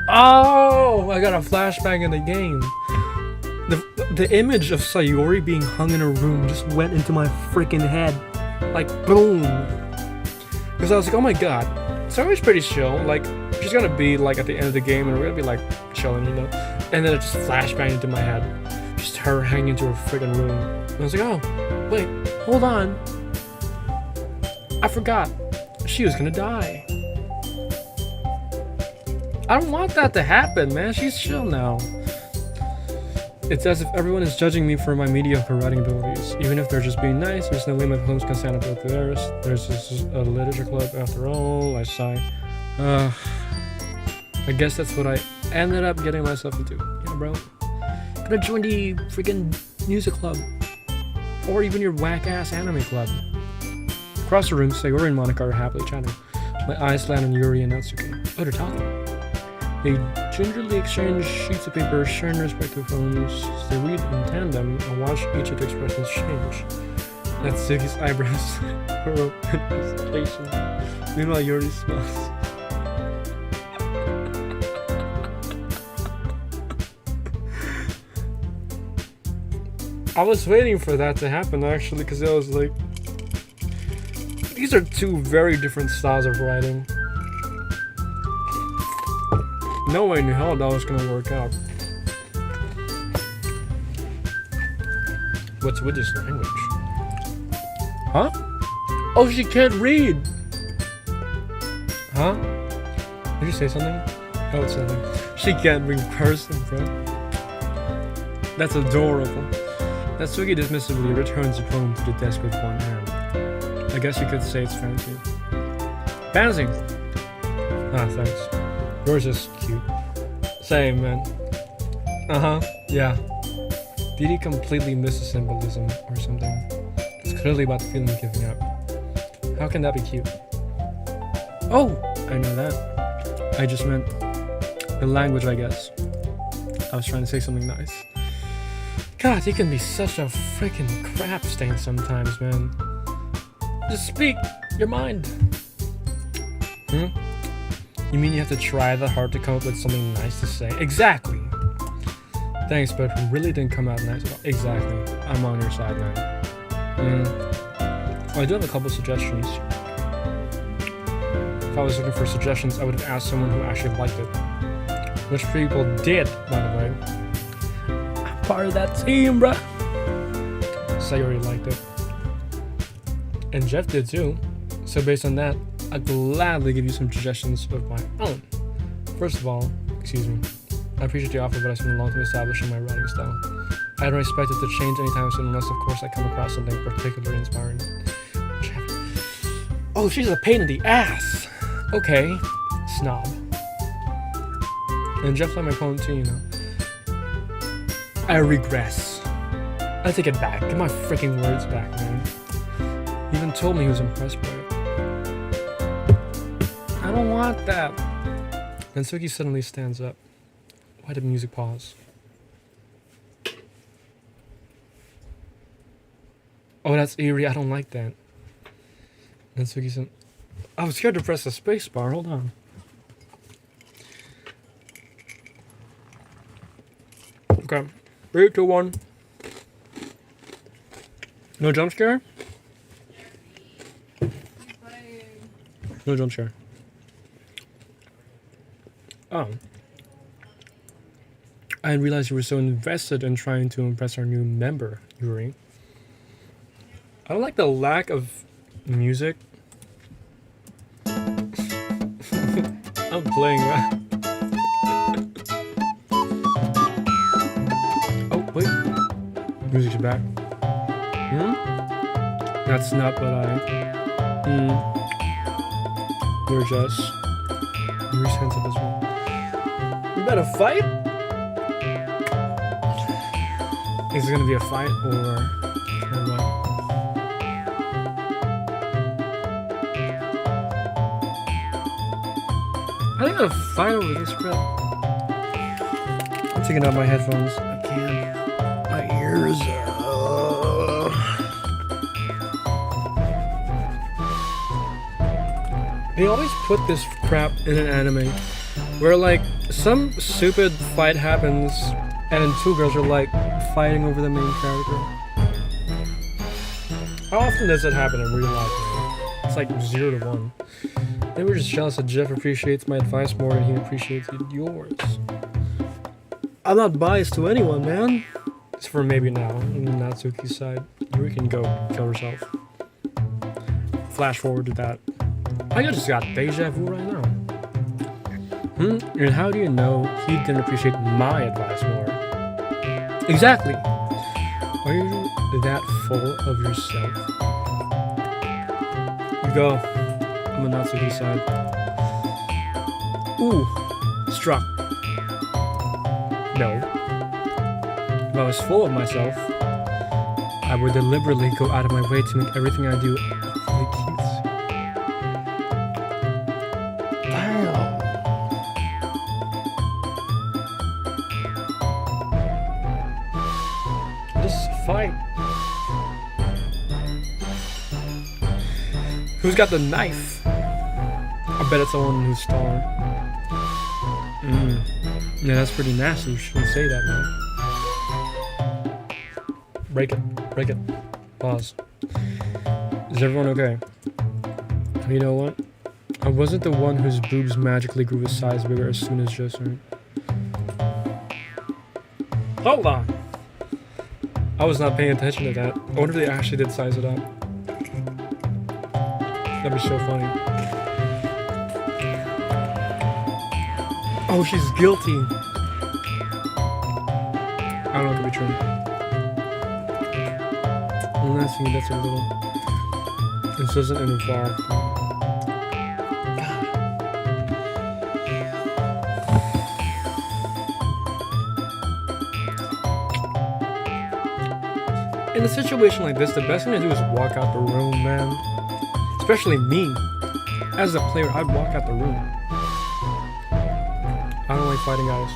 Oh! I got a flashbang in the game. The image of Sayori being hung in a room just went into my freaking head. Like, boom. Because I was like, oh my god. Sayori's pretty chill. Like, she's gonna be like at the end of the game and we're gonna be like chilling, you know? And then it just flashbanged into my head. Just her hanging into her freaking room. And I was like, oh, wait, hold on. I forgot. She was gonna die. I don't want that to happen, man. She's chill now. It's as if everyone is judging me for my mediocre writing abilities. Even if they're just being nice, there's no way my poems can stand up to theirs. There's just a literature club after all. I sigh. I guess that's what I ended up getting myself into. Yeah, bro. Gonna join the freaking music club. Or even your whack-ass anime club. Across the room, Sayori and Monica are happily chatting. My eyes land on Yuri and Natsuki. Oh, they're talking. They gingerly exchange sheets of paper, sharing their respective phones. They read in tandem and watch each of the expressions change. Natsuki's eyebrows furrow in hesitation. Meanwhile, Yuri smiles. I was waiting for that to happen actually, because I was like, these are two very different styles of writing. No way in hell that was gonna work out. What's with this language? Huh? Oh, she can't read! Huh? Did you say something? Oh, it's something. She can't read person, bro. That's adorable. Natsuki dismissively returns the poem to the desk with one hand. I guess you could say it's fancy. Fancy! Ah, thanks. Yours is cute. Same, man. Uh-huh, yeah. Did he completely miss the symbolism or something? It's clearly about the feeling of giving up. How can that be cute? Oh! I know that. I just meant the language, I guess. I was trying to say something nice. God, he can be such a freaking crap stain sometimes, man. Just speak your mind. Hmm? You mean you have to try that hard to come up with something nice to say? Exactly. Thanks, but it really didn't come out nice at all. Exactly. I'm on your side, man. Well, I do have a couple suggestions. If I was looking for suggestions, I would have asked someone who actually liked it. Which people did, by the way. I'm part of that team, bruh. So you already liked it. And Jeff did too. So based on that, I'd gladly give you some suggestions of my own. First of all, excuse me, I appreciate the offer, but I spent a long time establishing my writing style. I don't expect it to change anytime soon unless, of course, I come across something particularly inspiring. Jeff. Oh, she's a pain in the ass! Okay, snob. And Jeff liked my poem too, you know. I regress. I take it back. Get my freaking words back, man. He even told me he was impressed by it. I don't want that. Then Suki suddenly stands up. Why did music pause? Oh, that's eerie. I don't like that. Then Suki said, I was scared to press the space bar. Hold on. Okay. 3, 2, 1. No jump scare? No jump scare. Oh. I didn't realize you were so invested in trying to impress our new member, Yuri. I don't like the lack of music. I'm playing that. Oh, wait. Music's back. That's not what I... You're just... You're sensitive as well. We better fight? Is it gonna be a fight or what? I think I'm gonna fight over this crap. I'm taking out my headphones. I can't. My ears. They always put this crap in an anime where, like, some stupid fight happens and then two girls are, like, fighting over the main character. How often does it happen in real life, man? It's like 0 to 1. They were just jealous that Jeff appreciates my advice more than he appreciates yours. I'm not biased to anyone, man. It's for maybe now, on Natsuki's side. You can go kill herself. Flash forward to that. I just got deja vu right now. And how do you know he didn't appreciate my advice more? Exactly. Are you that full of yourself? You go. I'm on Natsuki's side. Ooh. Struck. No. If I was full of myself, I would deliberately go out of my way to make everything I do really cute. Fight. Who's got the knife? I bet it's the one who's taller. Yeah, that's pretty nasty. You shouldn't say that, man. Break it. Break it. Pause. Is everyone okay? You know what? I wasn't the one whose boobs magically grew a size bigger as soon as just right. Hold on. I was not paying attention to that. I wonder if they actually did size it up. That'd be so funny. Oh, she's guilty. I don't know if it could be true. Well, that's a little... This doesn't involve. In a situation like this, the best thing to do is walk out the room, man. Especially me. As a player, I'd walk out the room. I don't like fighting guys.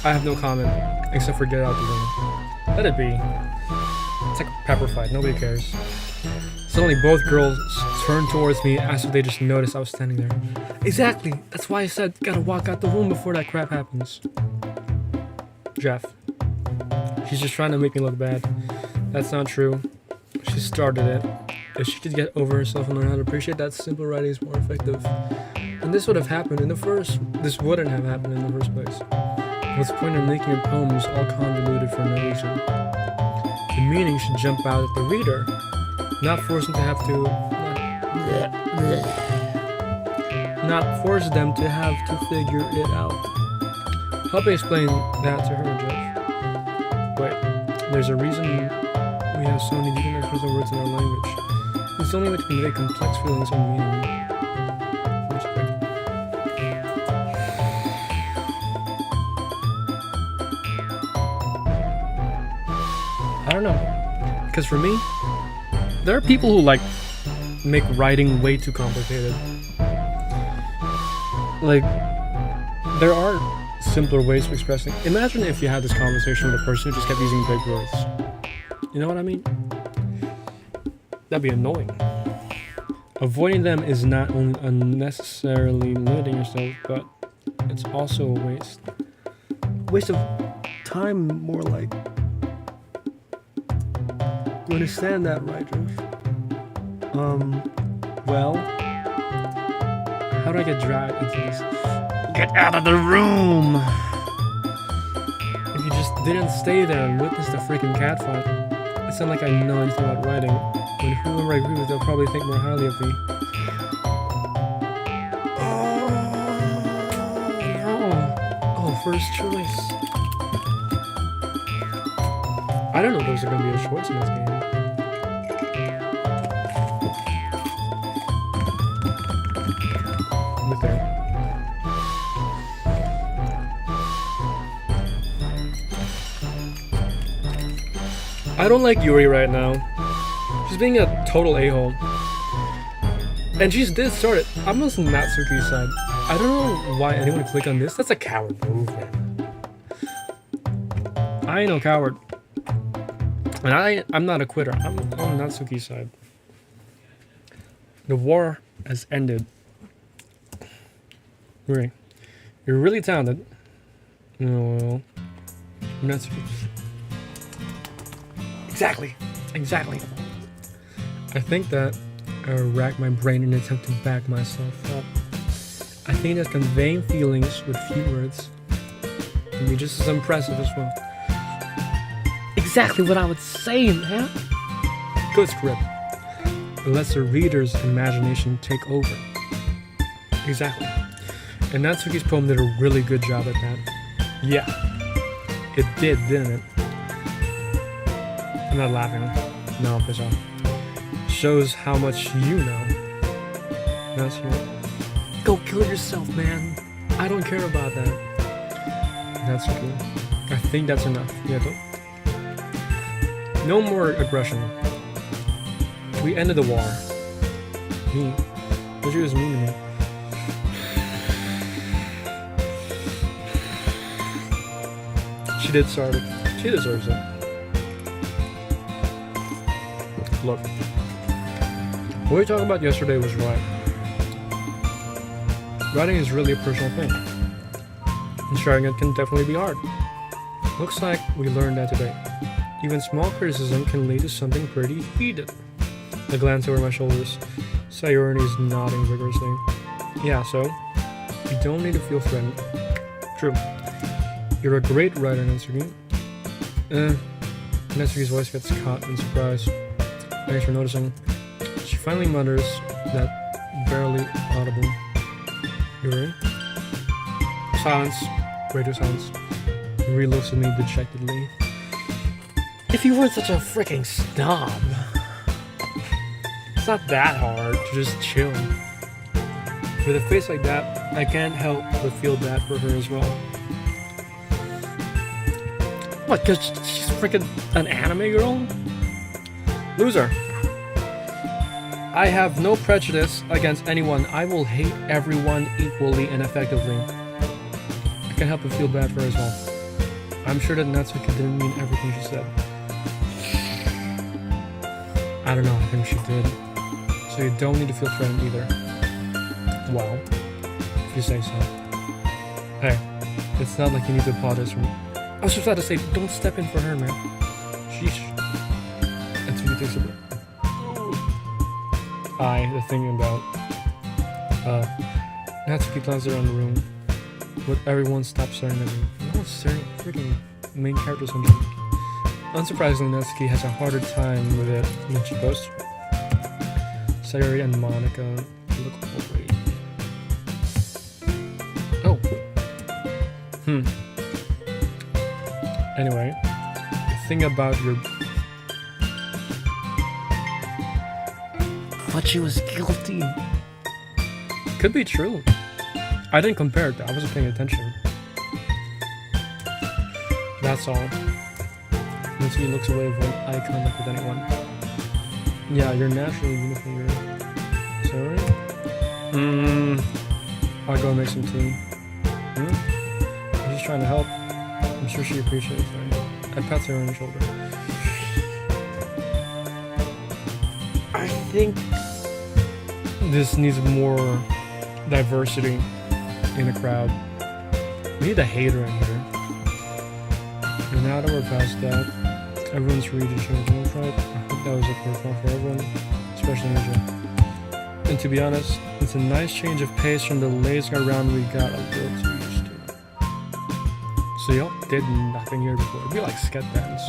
I have no comment, except for get out the room. Let it be. It's like a pepper fight, nobody cares. Suddenly both girls turned towards me as if they just noticed I was standing there. Exactly, that's why I said gotta walk out the room before that crap happens. Jeff. She's just trying to make me look bad. That's not true. She started it. If she could get over herself and learn how to appreciate that simple writing is more effective. And this would have happened in the first. This wouldn't have happened in the first place. What's the point in making your poems all convoluted for no reason? The meaning should jump out at the reader, not force them to have to. Not force them to have to figure it out. Help me explain that to her, Jeff. Wait, there's a reason we have so many different expressive words in our language. It's the only way to convey complex feelings and meaning. I don't know. Because for me, there are people who like make writing way too complicated. Like, there are simpler ways of expressing. Imagine if you had this conversation with a person who just kept using big words. You know what I mean? That'd be annoying. Avoiding them is not only unnecessarily limiting yourself, but it's also a waste. Waste of time, more like. You understand that, right, Jeff? Well, how do I get dragged into this? Get out of the room! If you just didn't stay there and witness the freaking catfight, it's not like I know anything about writing. When whoever I agree with, they'll probably think more highly of me. Oh, no. Oh, first choice. I don't know if there's going to be a choice in this game. Look there. I don't like Yuri right now. She's being a total a-hole. And she did start it. I'm on Natsuki's side. I don't know why anyone would click on this. That's a coward move, man. I ain't no coward. And I'm not a quitter. I'm on Natsuki's side. The war has ended. Yuri, you're really talented. No, Natsuki. Exactly. I think that I racked my brain in an attempt to back myself up. I think that conveying feelings with few words can be just as impressive as well. Exactly what I would say, man. Good script. It lets the reader's imagination take over. Exactly. And Natsuki's poem did a really good job at that. Yeah. It did, didn't it? I'm not laughing. No, piss off. Shows how much you know. That's right. Go kill yourself, man. I don't care about that. That's okay. I think that's enough. Yeah, no more aggression. We ended the war. Me. What you was mean to me? She did start it. She deserves it. Look, what we talked about yesterday was right. Writing is really a personal thing, and sharing it can definitely be hard. Looks like we learned that today. Even small criticism can lead to something pretty heated. I glance over my shoulders. Sayori is nodding vigorously. Yeah, so you don't need to feel threatened. True. You're a great writer, Natsuki. Natsuki's voice gets caught in surprise. Thanks for noticing. She finally mutters that barely audible. Yuri? Silence. Radio silence. Yuri looks at me dejectedly. If you weren't such a freaking snob, it's not that hard to just chill. With a face like that, I can't help but feel bad for her as well. What, because she's freaking an anime girl? Loser. I have no prejudice against anyone. I will hate everyone equally and effectively. I can't help but feel bad for her as well. I'm sure that Natsuki didn't mean everything she said. I don't know, I think she did. So you don't need to feel threatened either. Well, if you say so. Hey, it's not like you need to apologize for me. I was just about to say, don't step in for her, man. Sheesh. That's what you think about. The thing about Natsuki plans around the room. Would everyone stop staring at me? No one's staring at freaking main characters on them. Unsurprisingly, Natsuki has a harder time with it than she supposed to. Sayori and Monica look worried. Oh. Anyway, the thing about your... But she was guilty. Could be true. I didn't compare it though, I wasn't paying attention. That's all. Natsuki looks away avoid eye contact with anyone. Yeah, you're naturally beautiful, you're... Sorry? I'll go make some tea. I'm just trying to help. I'm sure she appreciates it. I pat her on the shoulder. I think this needs more diversity in the crowd. We need a hater in here. And now that we're past that, everyone's ready to show their pride. I hope that was a profile for everyone, especially Ninja. And to be honest, it's a nice change of pace from the lazing around we got a little too used to. So y'all did nothing here before. It'd be like sket dance.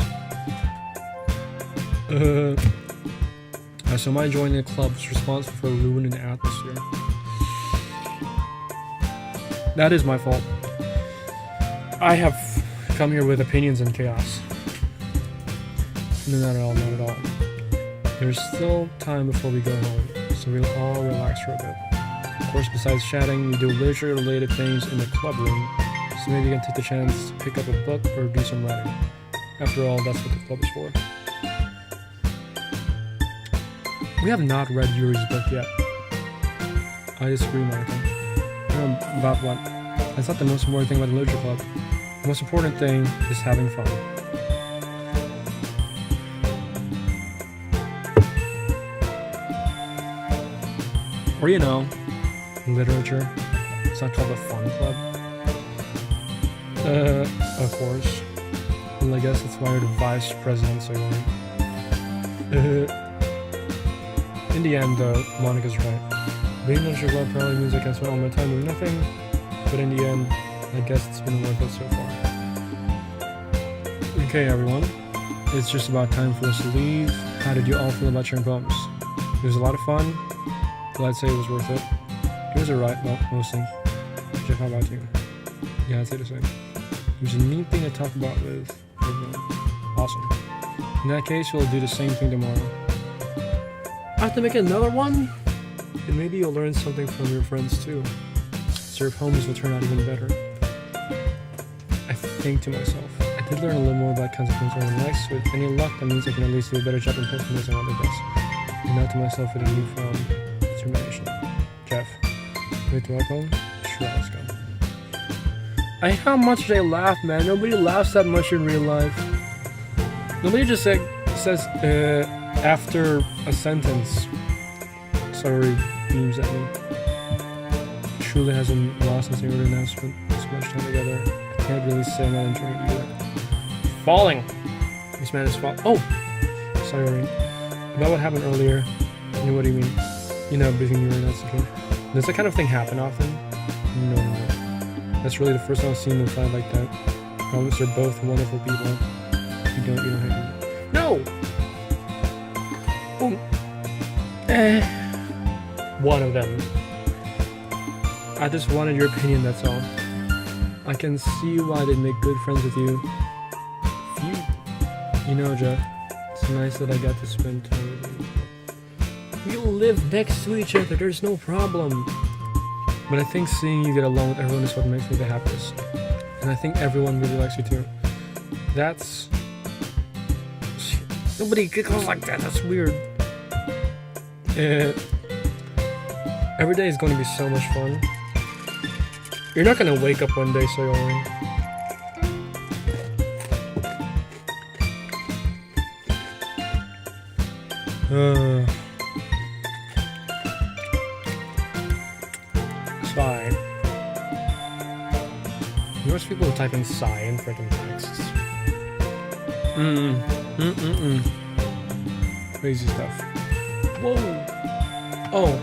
So my joining the club is responsible for ruining the atmosphere. That is my fault. I have come here with opinions and chaos. No, not at all, not at all. There's still time before we go home, so we'll all relax for a bit. Of course, besides chatting, we do literature-related things in the club room, so maybe you can take the chance to pick up a book or do some writing. After all, that's what the club is for. We have not read Yuri's book yet. I disagree, Monica. About what? That's not the most important thing about the literature club. The most important thing is having fun. Or you know, literature. It's not called a fun club. Of course. Well, I guess that's why you're the vice president, so in the end, though, Monica's right. Being in your club probably means I can spend all my time doing nothing, but in the end, I guess it's been worth it so far. Okay, everyone. It's just about time for us to leave. How did you all feel about sharing poems? It was a lot of fun, but I'd say it was worth it. It was alright, well, mostly. Jeff, how about you? Yeah, I'd say the same. It was a neat thing to talk about with everyone. Awesome. In that case, we'll do the same thing tomorrow. I have to make another one? And maybe you'll learn something from your friends too. Serve homes will turn out even better. I think to myself, I did learn a little more about consequences on next. With any luck, that means I can at least do a better job in posting this on other best. And now to myself with a newfound determination. Jeff, wait to walk home? Sure, let's go. I hate how much they laugh, man. Nobody laughs that much in real life. Nobody just says after a sentence. Sorry, beams at me. Truly hasn't lost since they were now spent this much time together. I can't really say I'm not enjoying it either. Falling! This man is falling. Oh! Sorry. About what happened earlier. You know what do you mean? You know, breathing you were not secure. Does that kind of thing happen often? No. That's really the first time I've seen them fight like that. Promise they're both wonderful people. If you don't hate me. No! One of them. I just wanted your opinion, that's all. I can see why they'd make good friends with you. You know, Jeff, it's nice that I got to spend time with you. You live next to each other, there's no problem. But I think seeing you get along with everyone is what makes me the happiest. And I think everyone really likes you too. That's... Nobody giggles like that, that's weird. Every day is going to be so much fun. You're not going to wake up one day saying, sigh. Most people type in sigh in freaking texts. Crazy stuff. Whoa! Oh.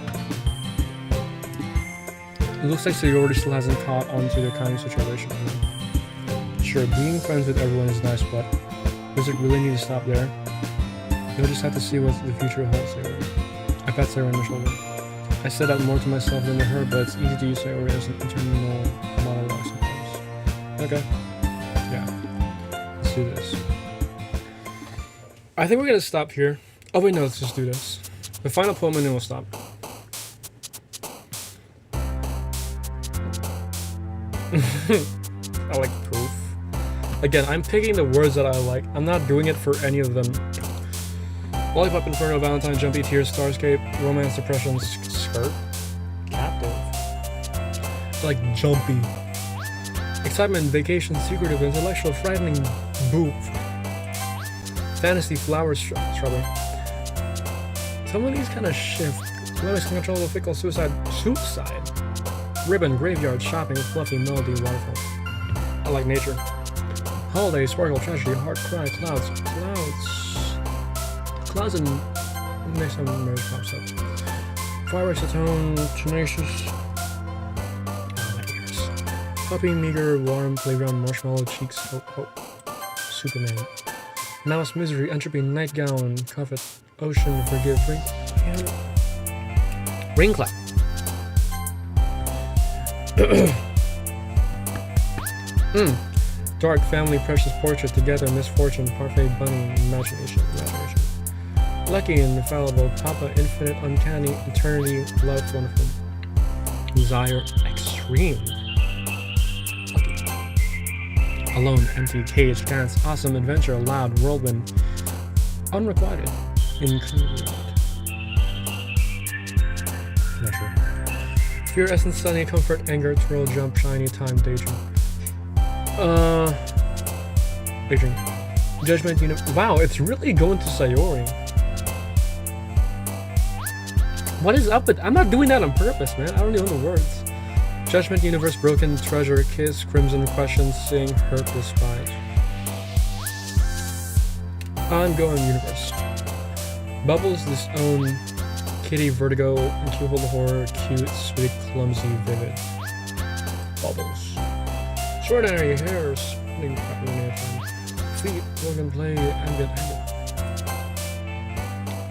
It looks like Sayori still hasn't caught on to their kind of situation. Sure, being friends with everyone is nice, but does it really need to stop there? You'll just have to see what the future holds, Sayori. I pat Sayori on the shoulder. I said that more to myself than to her, but it's easy to use Sayori as an internal monologue sometimes. Okay. Yeah. Let's do this. I think we're gonna stop here. Oh wait, no, let's just do this. The final poem and then we'll stop. I like proof. Again, I'm picking the words that I like. I'm not doing it for any of them. Lollipop, Inferno, Valentine, Jumpy, Tears, Starscape, Romance, Depression, Skirt, Captive. I like Jumpy. Excitement, Vacation, Secretive, Intellectual, Frightening, Boop. Fantasy, Flowers, Strawberry. Some of these kind of shift. Limits, Uncontrollable, Fickle, Suicide. Ribbon, Graveyard, Shopping, Fluffy, Melody, Waterfall. I like Nature. Holiday, Sparkle, Tragedy, Heart, Cry, Clouds. Clouds and next time marriage pops up. Fireworks, Atone, Tenacious. Oh, my ears. Puppy, Meager, Warm, Playground, Marshmallow, Cheeks, Hope. Superman. Mouse, Misery, Entropy, Nightgown, Covet, Ocean, Forgive, Ring Clap. Dark, Family, Precious, Portrait, Together, Misfortune, Parfait, Bunny, Imagination. Lucky and Infallible, Papa, Infinite, Uncanny, Eternity, Love, Wonderful. Desire, Extreme. Lucky. Alone, Empty, Cage, Dance, Awesome, Adventure, Loud, Whirlwind. Unrequited, Incongruent. Not sure. Fear, Essence, Sunny, Comfort, Anger, Twirl, Jump, Shiny, Time, Daydream. Daydream. Judgment, wow, it's really going to Sayori. What is up with... I'm not doing that on purpose, man. I don't even know the words. Judgment, Universe, Broken, Treasure, Kiss, Crimson, Question, Sing, Hurt, Despise. Ongoing Universe. Bubbles, Disown, Kitty, Vertigo, Incubable Horror, Cute, Sweet, Clumsy, Vivid. Bubbles. Extraordinary Hair, Spinning Population. Feet, Logan Play, Ambient.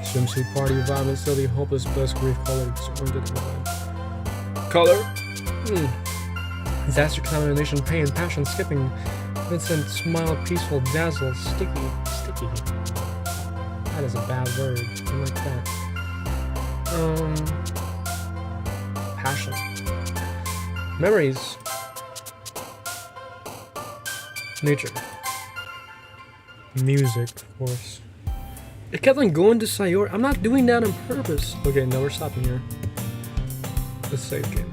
Swimsuit Party, Violent, Silly, Hopeless, Bliss, Grief, Color, Disappointed, Color. Disaster, Contamination, Pain, Passion, Skipping, Vincent, Smile, Peaceful, Dazzle, Sticky. That is a bad word. I like that. Passion. Memories. Nature. Music, of course. It kept on going to Sayori. I'm not doing that on purpose. Okay, no, we're stopping here. Let's save game.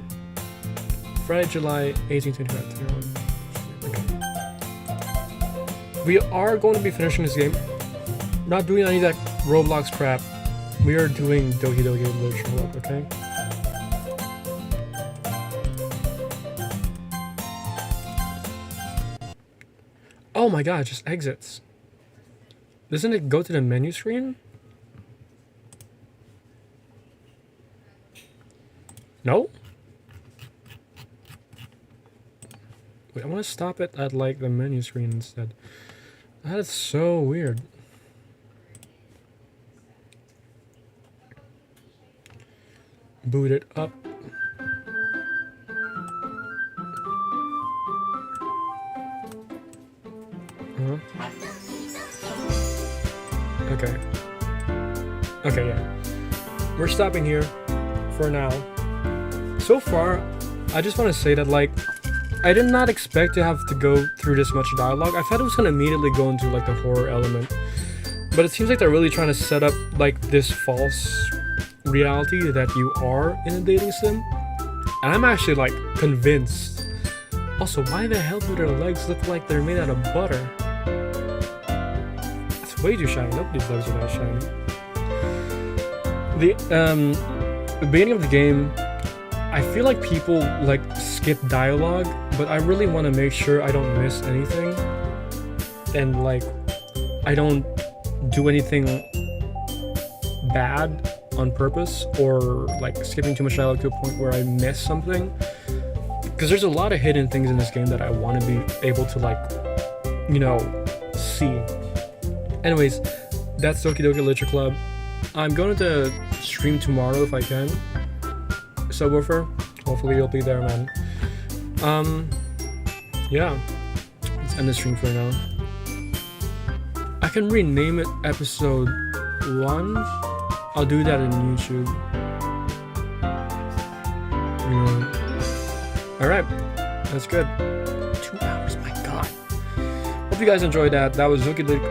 Friday, July 18th, 2021. We are going to be finishing this game. Not doing any of that Roblox crap. We are doing Doki Doki Literature Club, okay? Oh my god, it just exits. Doesn't it go to the menu screen? No? Wait, I want to stop it at like the menu screen instead. That is so weird. Boot it up. Okay. Okay, yeah. We're stopping here for now. So far, I just want to say that, like, I did not expect to have to go through this much dialogue. I thought it was going to immediately go into, like, the horror element. But it seems like they're really trying to set up, like, this false reality that you are in a dating sim. And I'm actually, like, convinced. Also, why the hell do their legs look like they're made out of butter? That's way too shiny. Nobody's legs are that shiny. The beginning of the game, I feel like people, like, skip dialogue, but I really want to make sure I don't miss anything. And, like, I don't do anything bad on purpose, or like skipping too much dialogue to a point where I miss something, because there's a lot of hidden things in this game that I want to be able to, like, you know, see. Anyways, that's Doki Doki Literature Club. I'm going to stream tomorrow if I can. Subwoofer, hopefully you'll be there, man. Yeah, let's end the stream for now. I can rename it episode 1. I'll do that in YouTube. Alright, that's good. 2 hours, my god. Hope you guys enjoyed that. That was Doki Doki.